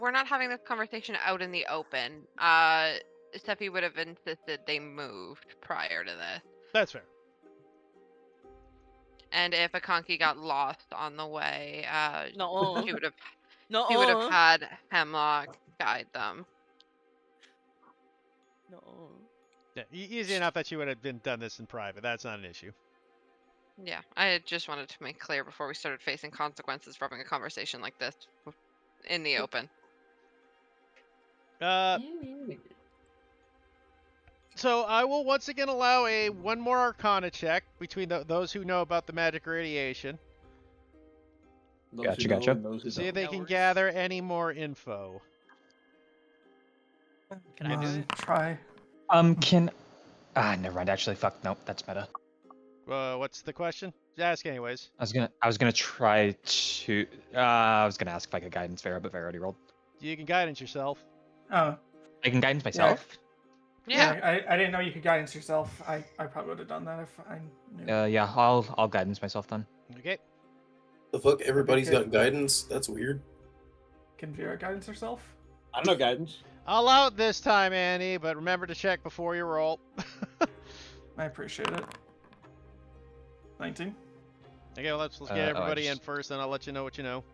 we're not having this conversation out in the open. Seppi would have insisted they moved prior to this. That's fair. And if a conky got lost on the way, No. he would have No. he would have had Hemlock guide them. No. Yeah, easy enough that you would have done this in private. That's not an issue. Yeah, I just wanted to make clear before we started facing consequences for having a conversation like this in the open. So I will once again allow one more Arcana check between those who know about the magic radiation. Gotcha. See if they can gather any more info. Can I do it? Try. Never mind. Actually, fuck. Nope. That's meta. What's the question? Ask anyways. I was gonna try to. I was gonna ask if I could guidance Vera, but Vera already rolled. You can guidance yourself. Oh, I can guidance myself. Yeah. I didn't know you could guidance yourself. I probably would have done that if I knew. Yeah, I'll guidance myself then. Okay. The fuck? Everybody's Okay. got guidance? That's weird. Can Vera guidance herself? I don't know guidance. I'll out this time, Andy, but remember to check before you roll. I appreciate it. 19. Okay, well, let's get Oh, I everybody in just- first, and I'll let you know what you know.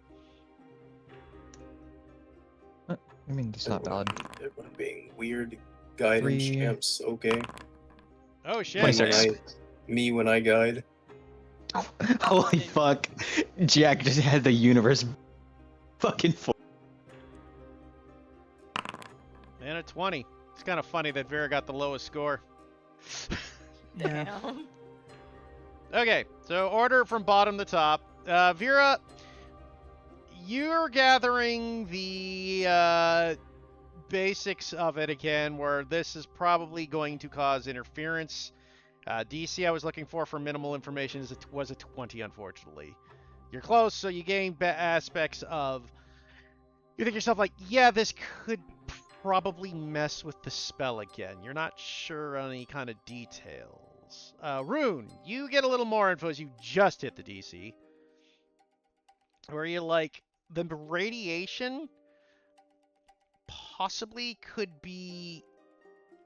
I mean, it's not valid. Everyone being weird guidance 3. champs. Okay. Oh, shit. 26. Me when I guide. Holy fuck. Jack just had the universe fucking full. And a 20. It's kind of funny that Vera got the lowest score. Yeah. Damn. Okay, so order from bottom to top. Vera, you're gathering the basics of it again, where this is probably going to cause interference. DC I was looking for minimal information was a 20, unfortunately. You're close, so you gain aspects of... You think yourself like, yeah, this could probably mess with the spell again. You're not sure on any kind of details. Rune, you get a little more info as you just hit the DC. Where you're like, the radiation possibly could be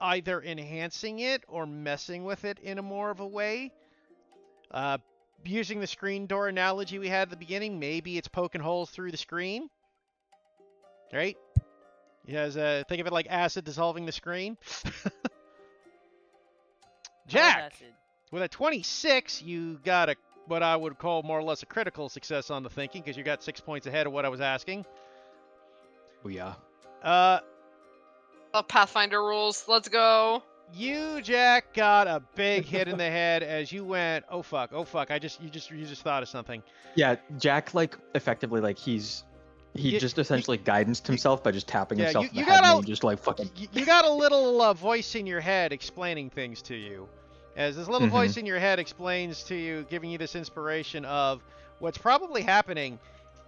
either enhancing it or messing with it in a more of a way. Using the screen door analogy we had at the beginning, maybe it's poking holes through the screen. Right? You guys think of it like acid dissolving the screen. Jack, Acid. with a 26, you got what I would call more or less a critical success on the thinking, because you got 6 points ahead of what I was asking. Yeah. Pathfinder rules. Let's go. You, Jack, got a big hit in the head as you went, oh fuck, you just thought of something. Yeah, Jack, like, effectively, like, he just essentially guidanced himself by just tapping himself in the head, and he just, like, fucking... You got a little voice in your head explaining things to you. As this little voice in your head explains to you, giving you this inspiration of what's probably happening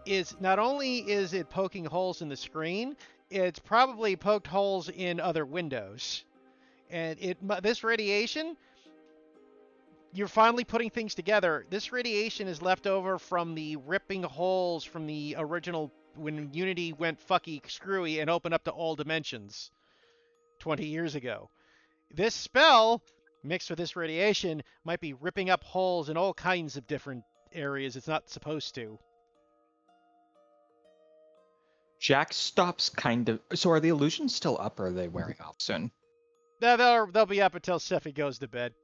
is not only is it poking holes in the screen, it's probably poked holes in other windows. And this radiation, you're finally putting things together. This radiation is left over from the ripping holes from the original when Unity went fucky screwy and opened up to all dimensions 20 years ago. This spell, mixed with this radiation, might be ripping up holes in all kinds of different areas it's not supposed to. Jack stops kind of... So are the illusions still up, or are they wearing off soon? They'll be up until Sephi goes to bed.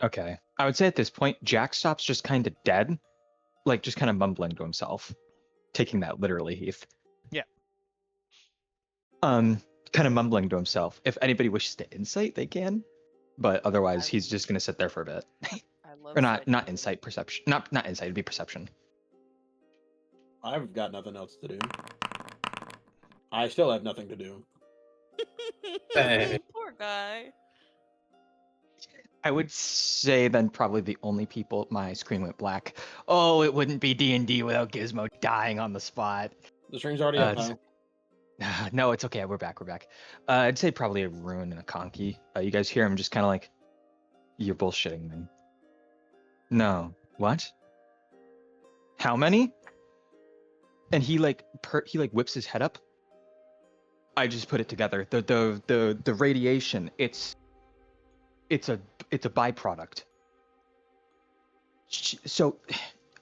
Okay. I would say at this point, Jack stops just kind of dead. Like, just kind of mumbling to himself. Taking that literally, Heath. Yeah. Kind of mumbling to himself. If anybody wishes to insight, they can. But otherwise, he's just going to sit there for a bit. I love Or not sweaty. insight, perception. Not insight, it'd be perception. I've got nothing else to do. I still have nothing to do. Hey. Poor guy. I would say then probably the only people... My screen went black. Oh, it wouldn't be D&D without Gizmo dying on the spot. The stream's already up, it's- huh? No, it's okay. We're back. I'd say probably a Rune and a Conky. You guys hear him just kind of like, you're bullshitting me. No. What? How many? And he like whips his head up. I just put it together. The radiation, it's a byproduct. So,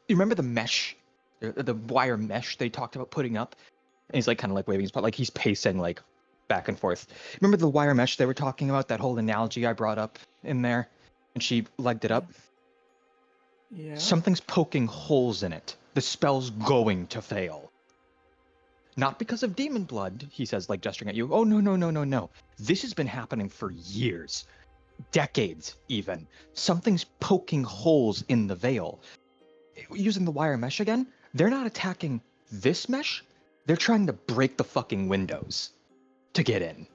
you remember the mesh, the wire mesh they talked about putting up? And he's like kind of like waving his butt, like he's pacing like back and forth. Remember the wire mesh they were talking about? That whole analogy I brought up in there, and she legged it up. Yeah. Something's poking holes in it. The spell's going to fail. Not because of demon blood, he says, like gesturing at you. Oh, no. This has been happening for years. Decades, even. Something's poking holes in the veil. Using the wire mesh again, they're not attacking this mesh. They're trying to break the fucking windows to get in.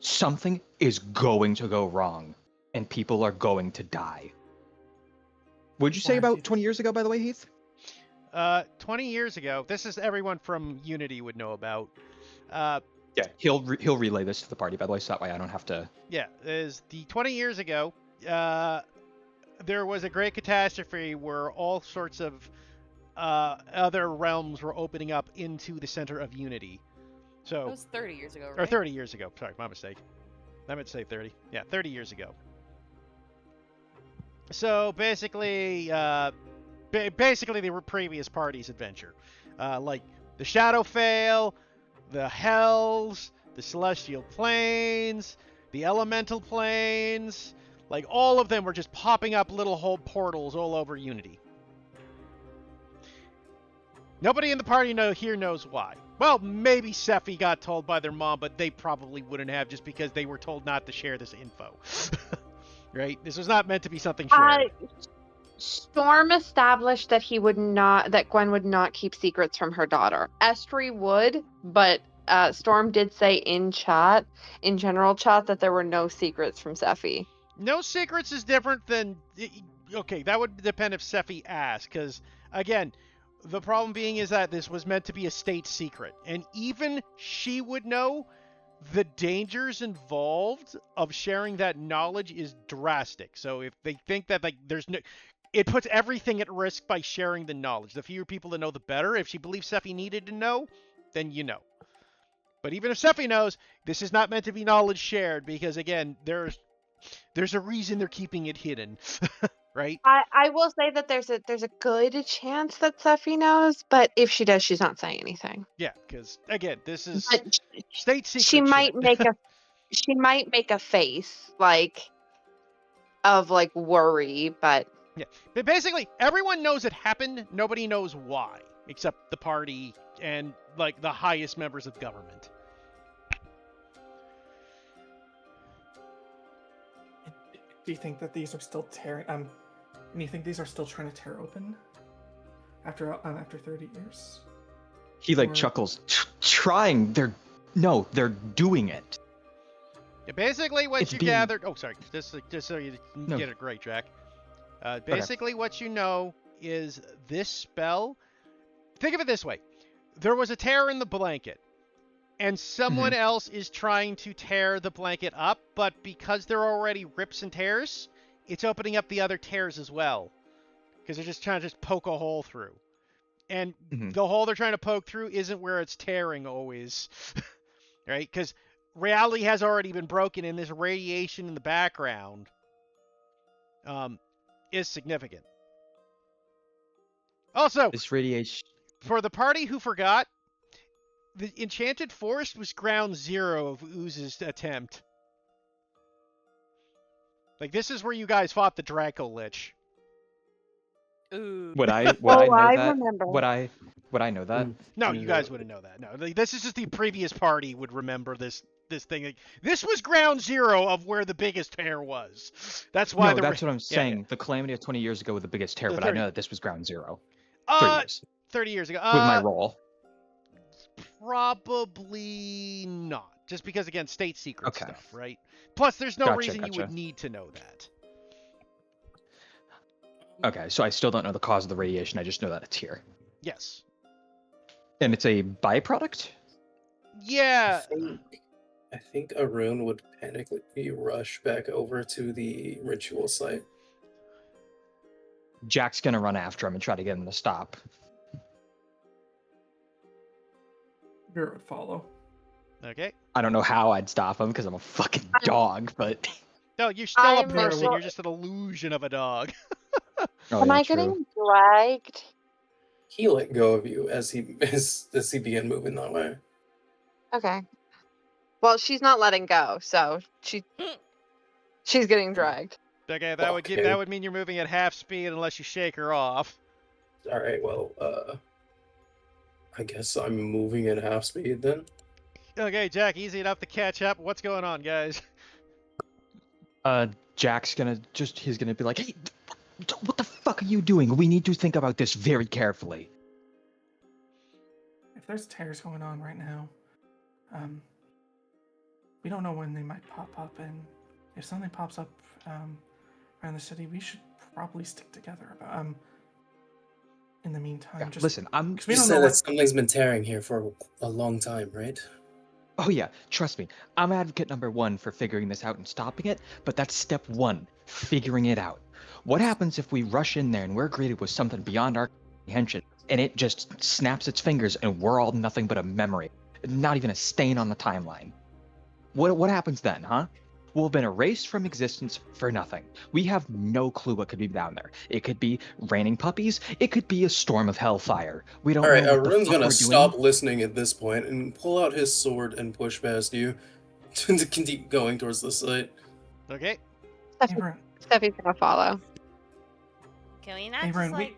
Something is going to go wrong, and people are going to die. What'd you say Why do you about 20 years ago, by the way, Heath? 20 years ago, this is everyone from Unity would know about. Yeah, he'll relay this to the party, by the way, so that way I don't have to. Yeah, is the 20 years ago, there was a great catastrophe where all sorts of other realms were opening up into the center of Unity. That So, was 30 years ago, or right? 30 years ago. Sorry, my mistake. I meant to say 30. Yeah, 30 years ago. So basically, basically the previous party's adventure, like the Shadowfell, the Hells, the Celestial Planes, the Elemental Planes, like all of them were just popping up little whole portals all over Unity. Nobody in the party here knows why. Well, maybe Sephi got told by their mom, but they probably wouldn't have just because they were told not to share this info. Right? This was not meant to be something shared. Storm established that that Gwen would not keep secrets from her daughter. Estri would, but Storm did say in general chat, that there were no secrets from Sephi. No secrets is different than... Okay, that would depend if Sephi asked, because, again, the problem being is that this was meant to be a state secret, and even she would know the dangers involved of sharing that knowledge is drastic. So if they think that, like, there's no... It puts everything at risk by sharing the knowledge. The fewer people that know, the better. If she believes Sephi needed to know, then you know. But even if Sephi knows, this is not meant to be knowledge shared, because, again, there's a reason they're keeping it hidden, right? I will say that there's a good chance that Sephi knows, but if she does, she's not saying anything. Yeah, because, again, this is But state secret she might make a face of worry, but yeah. But basically, everyone knows it happened. Nobody knows why, except the party and like the highest members of government. Do you think that these are still tearing? And you think these are still trying to tear open after 30 years? He Or- chuckles. Trying. They're doing it. Yeah, basically, what It's you being- gathered. Oh, sorry. Just so you No. get it right, Jack. Basically, what you know is this spell. Think of it this way: there was a tear in the blanket, and someone else is trying to tear the blanket up, but because there are already rips and tears, it's opening up the other tears as well, because they're just trying to poke a hole through. And the hole they're trying to poke through isn't where it's tearing always, right? Because reality has already been broken, and this radiation in the background is significant. Also, This radiation. for the party who forgot, the Enchanted Forest was ground zero of Ooze's attempt. Like, this is where you guys fought the Draco Lich. Ooh. Would I know that? remember. Would I know that? No, you guys wouldn't know that. No, like, this is just the previous party would remember this thing. Like, this was ground zero of where the biggest tear was. That's why No, that's what I'm saying. Yeah. The calamity of 20 years ago with the biggest tear, The but I 30 know that this was ground zero. 30 years. 30 years ago. With my roll. Probably not. Just because, again, state secret Okay. stuff, right? Plus, there's no Gotcha, reason you gotcha. would need to know that. Okay, so I still don't know the cause of the radiation. I just know that it's here. Yes. And it's a byproduct? Yeah. I think Arun would panically rush back over to the ritual site. Jack's gonna run after him and try to get him to stop. Vera would follow. Okay. I don't know how I'd stop him because I'm a fucking dog, but No, you're still a I'm- person. well- You're just an illusion of a dog. Oh, Am yeah, I true. getting dragged? He let go of you as he began moving that way. Okay. Well, she's not letting go, so she's getting dragged. Okay, that would Okay. that would mean you're moving at half speed unless you shake her off. All right, well, I guess I'm moving at half speed then. Okay, Jack, easy enough to catch up. What's going on, guys? Jack's he's gonna be like, hey, what the fuck are you doing? We need to think about this very carefully. If there's tears going on right now, we don't know when they might pop up, and if something pops up around the city, we should probably stick together. In the meantime, Yeah, just listen, I'm. 'cause we You don't said know that what. something's been tearing here for a long time, right? Oh yeah, trust me, I'm advocate number 1 for figuring this out and stopping it, but that's step 1, figuring it out. What happens if we rush in there and we're greeted with something beyond our comprehension, and it just snaps its fingers and we're all nothing but a memory, not even a stain on the timeline? What happens then, huh? We'll have been erased from existence for nothing. We have no clue what could be down there. It could be raining puppies. It could be a storm of hellfire. We don't All right, know what the Arun's fuck gonna we're stop doing. listening at this point and pull out his sword and push past you to keep going towards the site. Okay. Averin, Steffi's gonna follow. Can we not Averin, just like?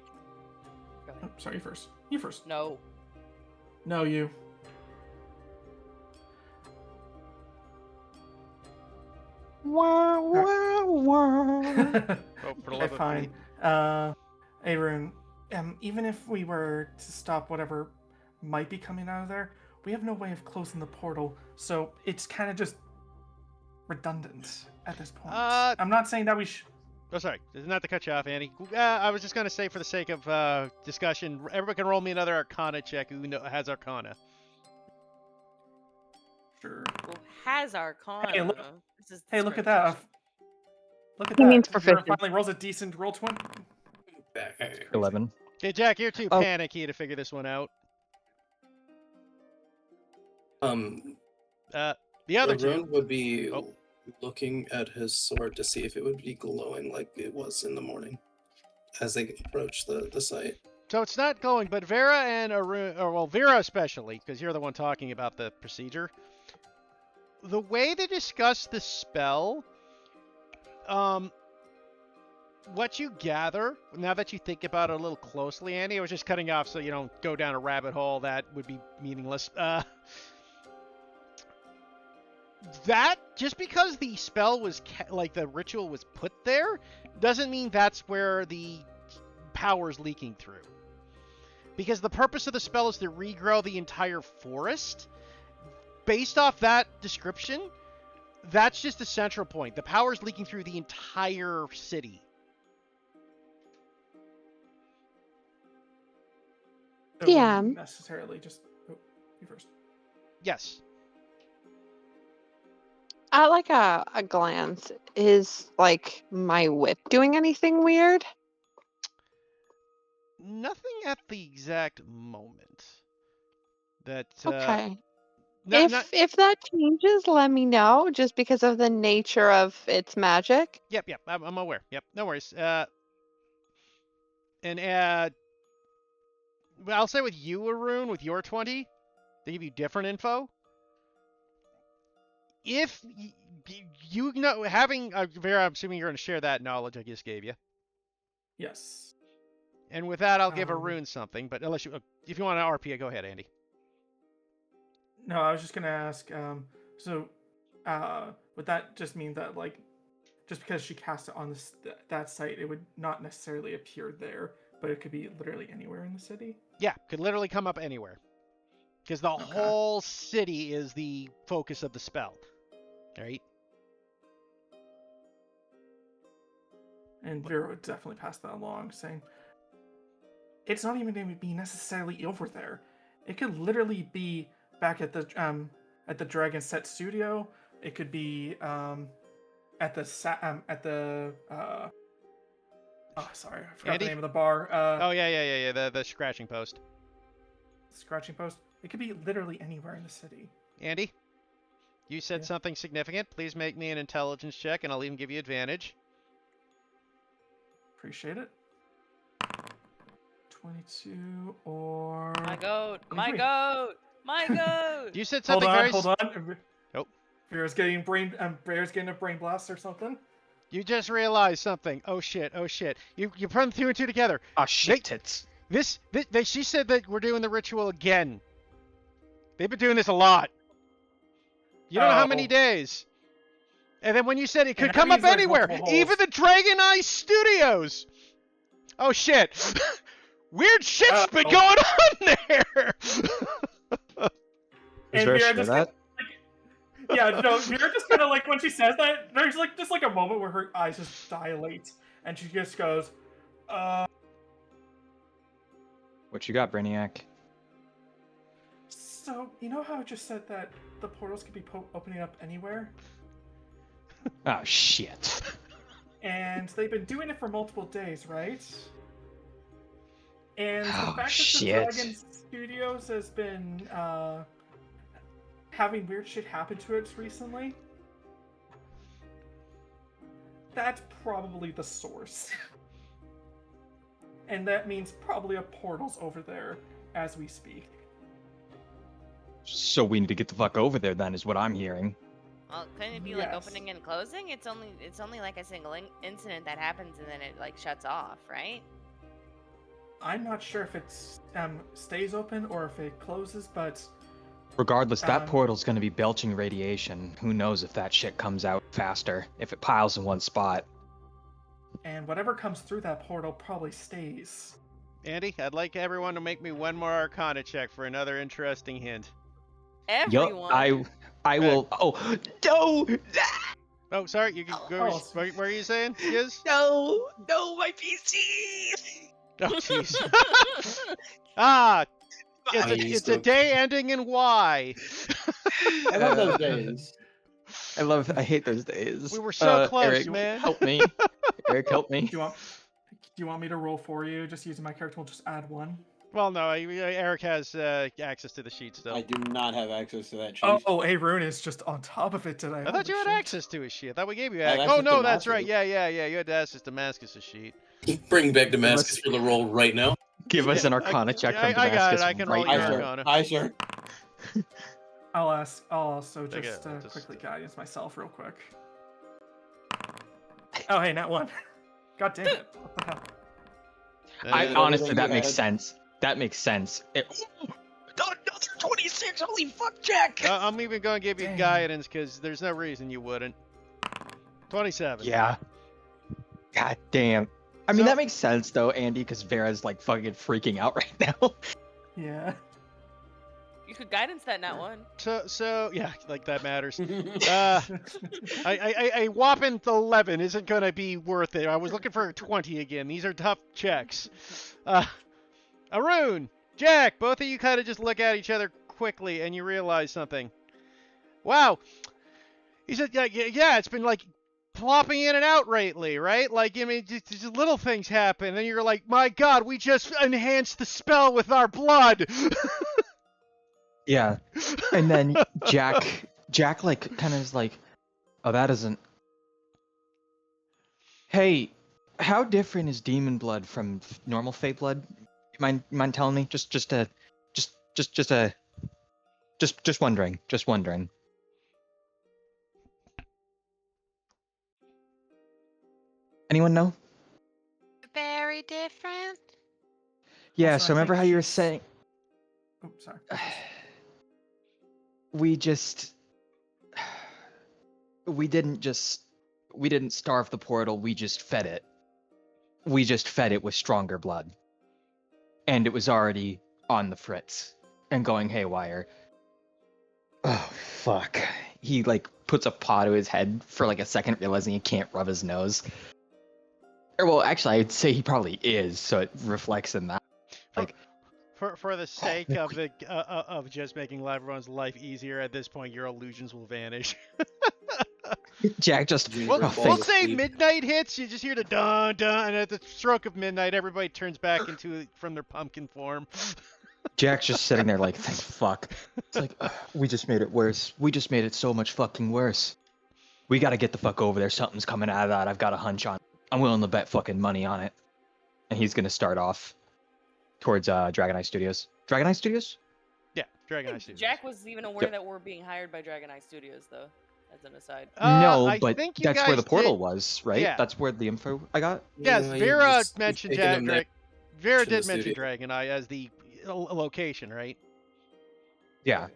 Go Oh, ahead. sorry, you first. You first. No. No, you. Wah, wah, wah. Oh, for the Okay, love of fine. Pete. Averin, even if we were to stop whatever might be coming out of there, we have no way of closing the portal, so it's kind of just redundant at this point. I'm not saying that we should. Oh, sorry. Not to cut you off, Andy. I was just going to say, for the sake of discussion, everybody can roll me another Arcana check who has Arcana. Sure. Who has Arcana? Hey, look- This is Hey, look at that. discrimination. Look at He that. means Vera proficient. finally rolls a decent roll 20. 11. Okay, Jack, you're too Oh. panicky to figure this one out. The other two. Arun would be Oh. looking at his sword to see if it would be glowing like it was in the morning as they approach the site. So it's not glowing, but Vera and Arun, or well, Vera especially, because you're the one talking about the procedure. The way they discuss the spell, what you gather, now that you think about it a little closely, Andy, I was just cutting off so you don't go down a rabbit hole that would be meaningless. That, just because the spell was, like the ritual was put there, doesn't mean that's where the power's leaking through. Because the purpose of the spell is to regrow the entire forest. Based off that description, that's just the central point. The power's leaking through the entire city. So Yeah. Necessarily just. Oh, you first. Yes. At like a glance, is like my whip doing anything weird? Nothing at the exact moment. That, Okay. not, If that changes, let me know. Just because of the nature of its magic. Yep, I'm aware. Yep, no worries. And well, I'll say with you, Arun, with your 20, they give you different info. If you know, having Vera, I'm assuming you're going to share that knowledge I just gave you. Yes. And with that, I'll give Um, Arun something. But unless you, if you want an RP, go ahead, Andy. No, I was just gonna ask. So, would that just mean that like, just because she cast it on that site, it would not necessarily appear there, but it could be literally anywhere in the city? Yeah, could literally come up anywhere. Because the Okay. whole city is the focus of the spell. Right? And Vera would definitely pass that along, saying, "It's not even going to be necessarily over there. It could literally be back at the Dragon Set Studio. It could be at the oh, sorry, I forgot Andy? the name of the bar. Oh, yeah. The scratching post. Scratching Post. It could be literally anywhere in the city." Andy? You said Yeah. something significant. Please make me an intelligence check, and I'll even give you advantage. Appreciate it. 22 or My goat. My 23. goat. My goat. You said Hold something on, very. hold on. Oh. Vera's getting Vera's getting a brain blast or something. You just realized something. Oh shit! You put two and two together. Ah, shit tits. She said that we're doing the ritual again. They've been doing this a lot. You don't know how many Oh. days. And then when you said it could that come up means there's anywhere, multiple even holes. the Dragon Eye Studios. Oh shit! Weird shit's been Uh-oh. going on there. Is And Vera Vera share just that? Yeah, no, Vera just kind of like when she says that, there's like just like a moment where her eyes just dilate, and she just goes, What you got, Brainiac? So, you know how I just said that the portals could be opening up anywhere? Oh shit. And they've been doing it for multiple days, right? And the Oh, fact that the shit. Dragon Studios has been having weird shit happen to it recently, that's probably the source. And that means probably a portal's over there as we speak. So we need to get the fuck over there then, is what I'm hearing. Well, couldn't it be like Yes. opening and closing? It's only like a single incident that happens and then it like shuts off, right? I'm not sure if it stays open or if it closes, but Regardless, that Um, portal's gonna be belching radiation. Who knows if that shit comes out faster, if it piles in one spot. and whatever comes through that portal probably stays. Andy, I'd like everyone to make me one more Arcana check for another interesting hint. Everyone. Yup, I will. Oh, no! Oh, sorry, you can go. Oh. What were you saying? Yes? No! No, my PC! Oh, jeez. Ah, it's a day ending in Y. I love those days. I hate those days. We were so close, Eric, man. Help me. Eric, help me. Do you want me to roll for you? Just using my character will just add one. Well, no, Eric has access to the sheet still. I do not have access to that sheet. Oh, Arun is just on top of it today. I thought you Holy had shit. access to his sheet. I thought we gave you I have access. Oh, access no, to that's right. Damascus. Yeah. You had access to Damascus' sheet. Bring back Damascus for the roll right now. Give us an Arcana check from I got it. Damascus I can right roll Hi, your now. sir. Arcana. Hi, sir. I'll also Okay, just just- quickly guidance myself real quick. Oh, hey, not one. God damn it. What the hell? I Uh, honestly, that Go makes ahead. sense. That makes sense. Another 26. Holy fuck, Jack! I'm even going to give you Dang. guidance because there's no reason you wouldn't. 27. Yeah. God damn. I mean, So- that makes sense though, Andy, because Vera's like fucking freaking out right now. Yeah. You could guidance that not one. So yeah, like that matters. A whopping 11 isn't gonna be worth it. I was looking for a 20 again. These are tough checks. Arun, Jack, both of you kind of just look at each other quickly and you realize something. Wow. He said, yeah, it's been like plopping in and out lately, right? Like, I mean, just little things happen, and then you're like, my God, we just enhanced the spell with our blood. Yeah. And then Jack like kind of is like, oh, that isn't. Hey, how different is demon blood from normal fey blood? You mind telling me? Just wondering. Just wondering. Anyone know? Very different. Yeah. Also, So I remember think how you were she's- saying Oh, sorry. we didn't starve the portal, we just fed it. We just fed it with stronger blood. And it was already on the fritz and going haywire. Oh fuck. He like puts a paw to his head for like a second, realizing he can't rub his nose. Or well, actually I'd say he probably is, so it reflects in that. Like For the sake of the of just making everyone's life easier at this point, your illusions will vanish. Jack just Well, We'll, oh, we'll thank- say midnight hits. You just hear the dun dun, and at the stroke of midnight, everybody turns back from their pumpkin form. Jack's just sitting there like, thank fuck. It's like, "Ugh, we just made it worse. We just made it so much fucking worse. We gotta get the fuck over there. Something's coming out of that. I've got a hunch on. I'm willing to bet fucking money on it." And he's gonna start off towards Dragon Eye Studios. Dragon Eye Studios? Yeah, Dragon Eye Studios. Jack was even aware that we're being hired by Dragon Eye Studios, though, as an aside. No, I but think you that's where the guys portal did- was, right? Yeah. That's where the info I got. Yes, Yeah, Vera he's mentioned taking them Vera next to did the mention studio. Dragon Eye as the location, right? Yeah.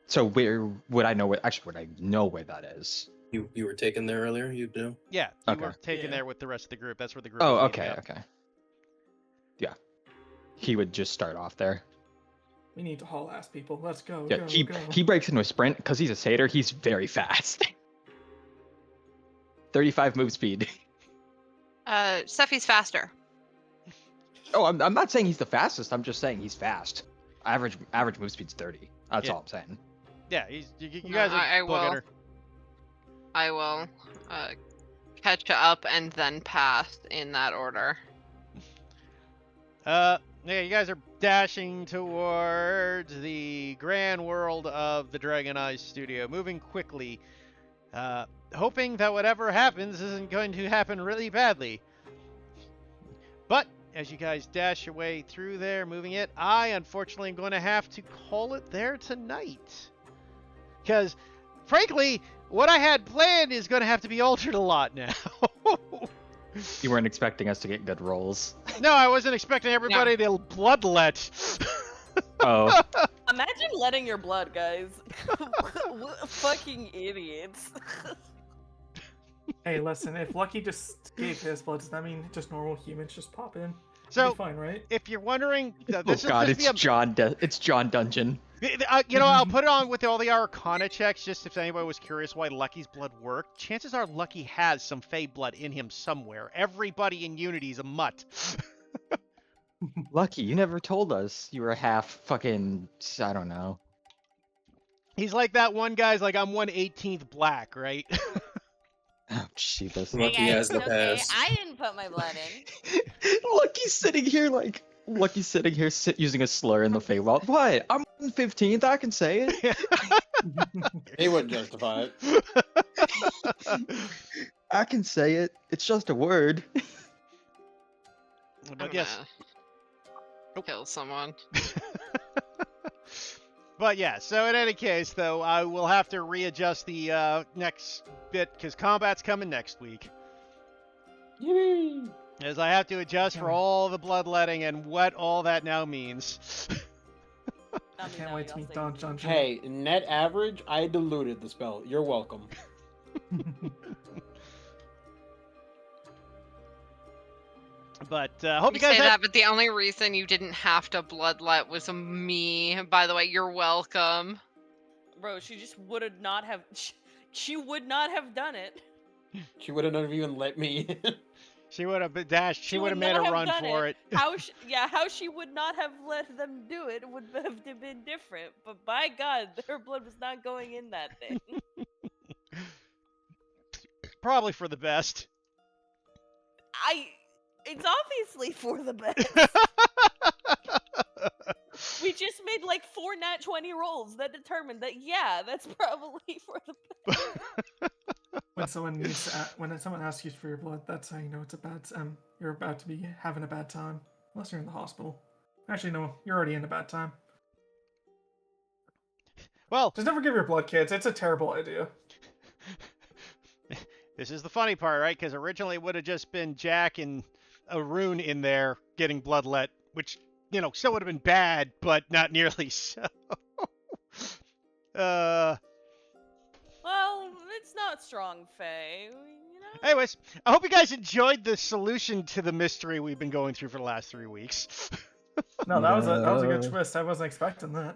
So where would I know where? Actually, would I know where that is? You were taken there earlier. You know. Yeah, you Okay. were taken Yeah. there with the rest of the group. That's where the group. Oh, was meeting okay, up. okay. Yeah. He would just start off there. We need to haul ass people. Let's go. Yeah, go, he go. he breaks into a sprint because he's a satyr. He's very fast. 35 move speed. Steffi's faster. Oh, I'm not saying he's the fastest. I'm just saying he's fast. Average move speed's 30. That's Yeah. all I'm saying. Yeah, you No, guys are I looking at will. her. I will catch up and then pass in that order. Yeah, you guys are dashing towards the grand world of the Dragon Eyes studio, moving quickly, hoping that whatever happens isn't going to happen really badly. But as you guys dash your way through there, moving it, I unfortunately am going to have to call it there tonight. Because, frankly, what I had planned is going to have to be altered a lot now. You weren't expecting us to get good rolls. No, I wasn't expecting everybody to bloodlet. Oh, Imagine letting your blood, guys. Fucking idiots. Hey, listen, if Lucky just gave his blood, does that mean just normal humans just pop in? So, It'll be fine, right? if you're wondering, oh this god, is it's John. It's John Dungeon. You know, I'll put it on with all the Arcana checks, just if anybody was curious why Lucky's blood worked. Chances are Lucky has some Fey blood in him somewhere. Everybody in Unity's a mutt. Lucky, you never told us you were half fucking. I don't know. He's like that one guy's like, I'm 1/18th black, right? Oh, Jesus. Lucky Hey has guys, the okay, pass. I didn't put my blood in. Lucky's sitting here like. Lucky's sitting here using a slur in the Feywild. What? I'm 15th. I can say it. He wouldn't justify it. I can say it. It's just a word. But I'm yes. gonna kill someone. But yeah, so in any case, though, I will have to readjust the next bit, because combat's coming next week. Yippee! As I have to adjust for Yeah. all the bloodletting and what all that now means. I can't wait to meet Don John. Hey, net average, I diluted the spell. You're welcome. But hope you You guys say had... that, but the only reason you didn't have to bloodlet was me. By the way, you're welcome. Bro, she just would have not have. She would not have done it. She would have never even let me in. She would have been dashed. She would have would made not a have run done for it. How she would not have let them do it would have been different. But by God, her blood was not going in that thing. Probably for the best. It's obviously for the best. We just made like 4 nat 20 rolls that determined that yeah, that's probably for the best. When someone asks you for your blood, that's how you know it's a bad. You're about to be having a bad time, unless you're in the hospital. Actually, no, you're already in a bad time. Well, Just never give your blood, kids. It's a terrible idea. this is the funny part, right? Because originally it would have just been Jack and Arun in there getting bloodlet, which, you know, still would have been bad, but not nearly so. Well, it's not strong, Faye. You know? Anyways, I hope you guys enjoyed the solution to the mystery we've been going through for the last 3 weeks. No, that was a good twist. I wasn't expecting that.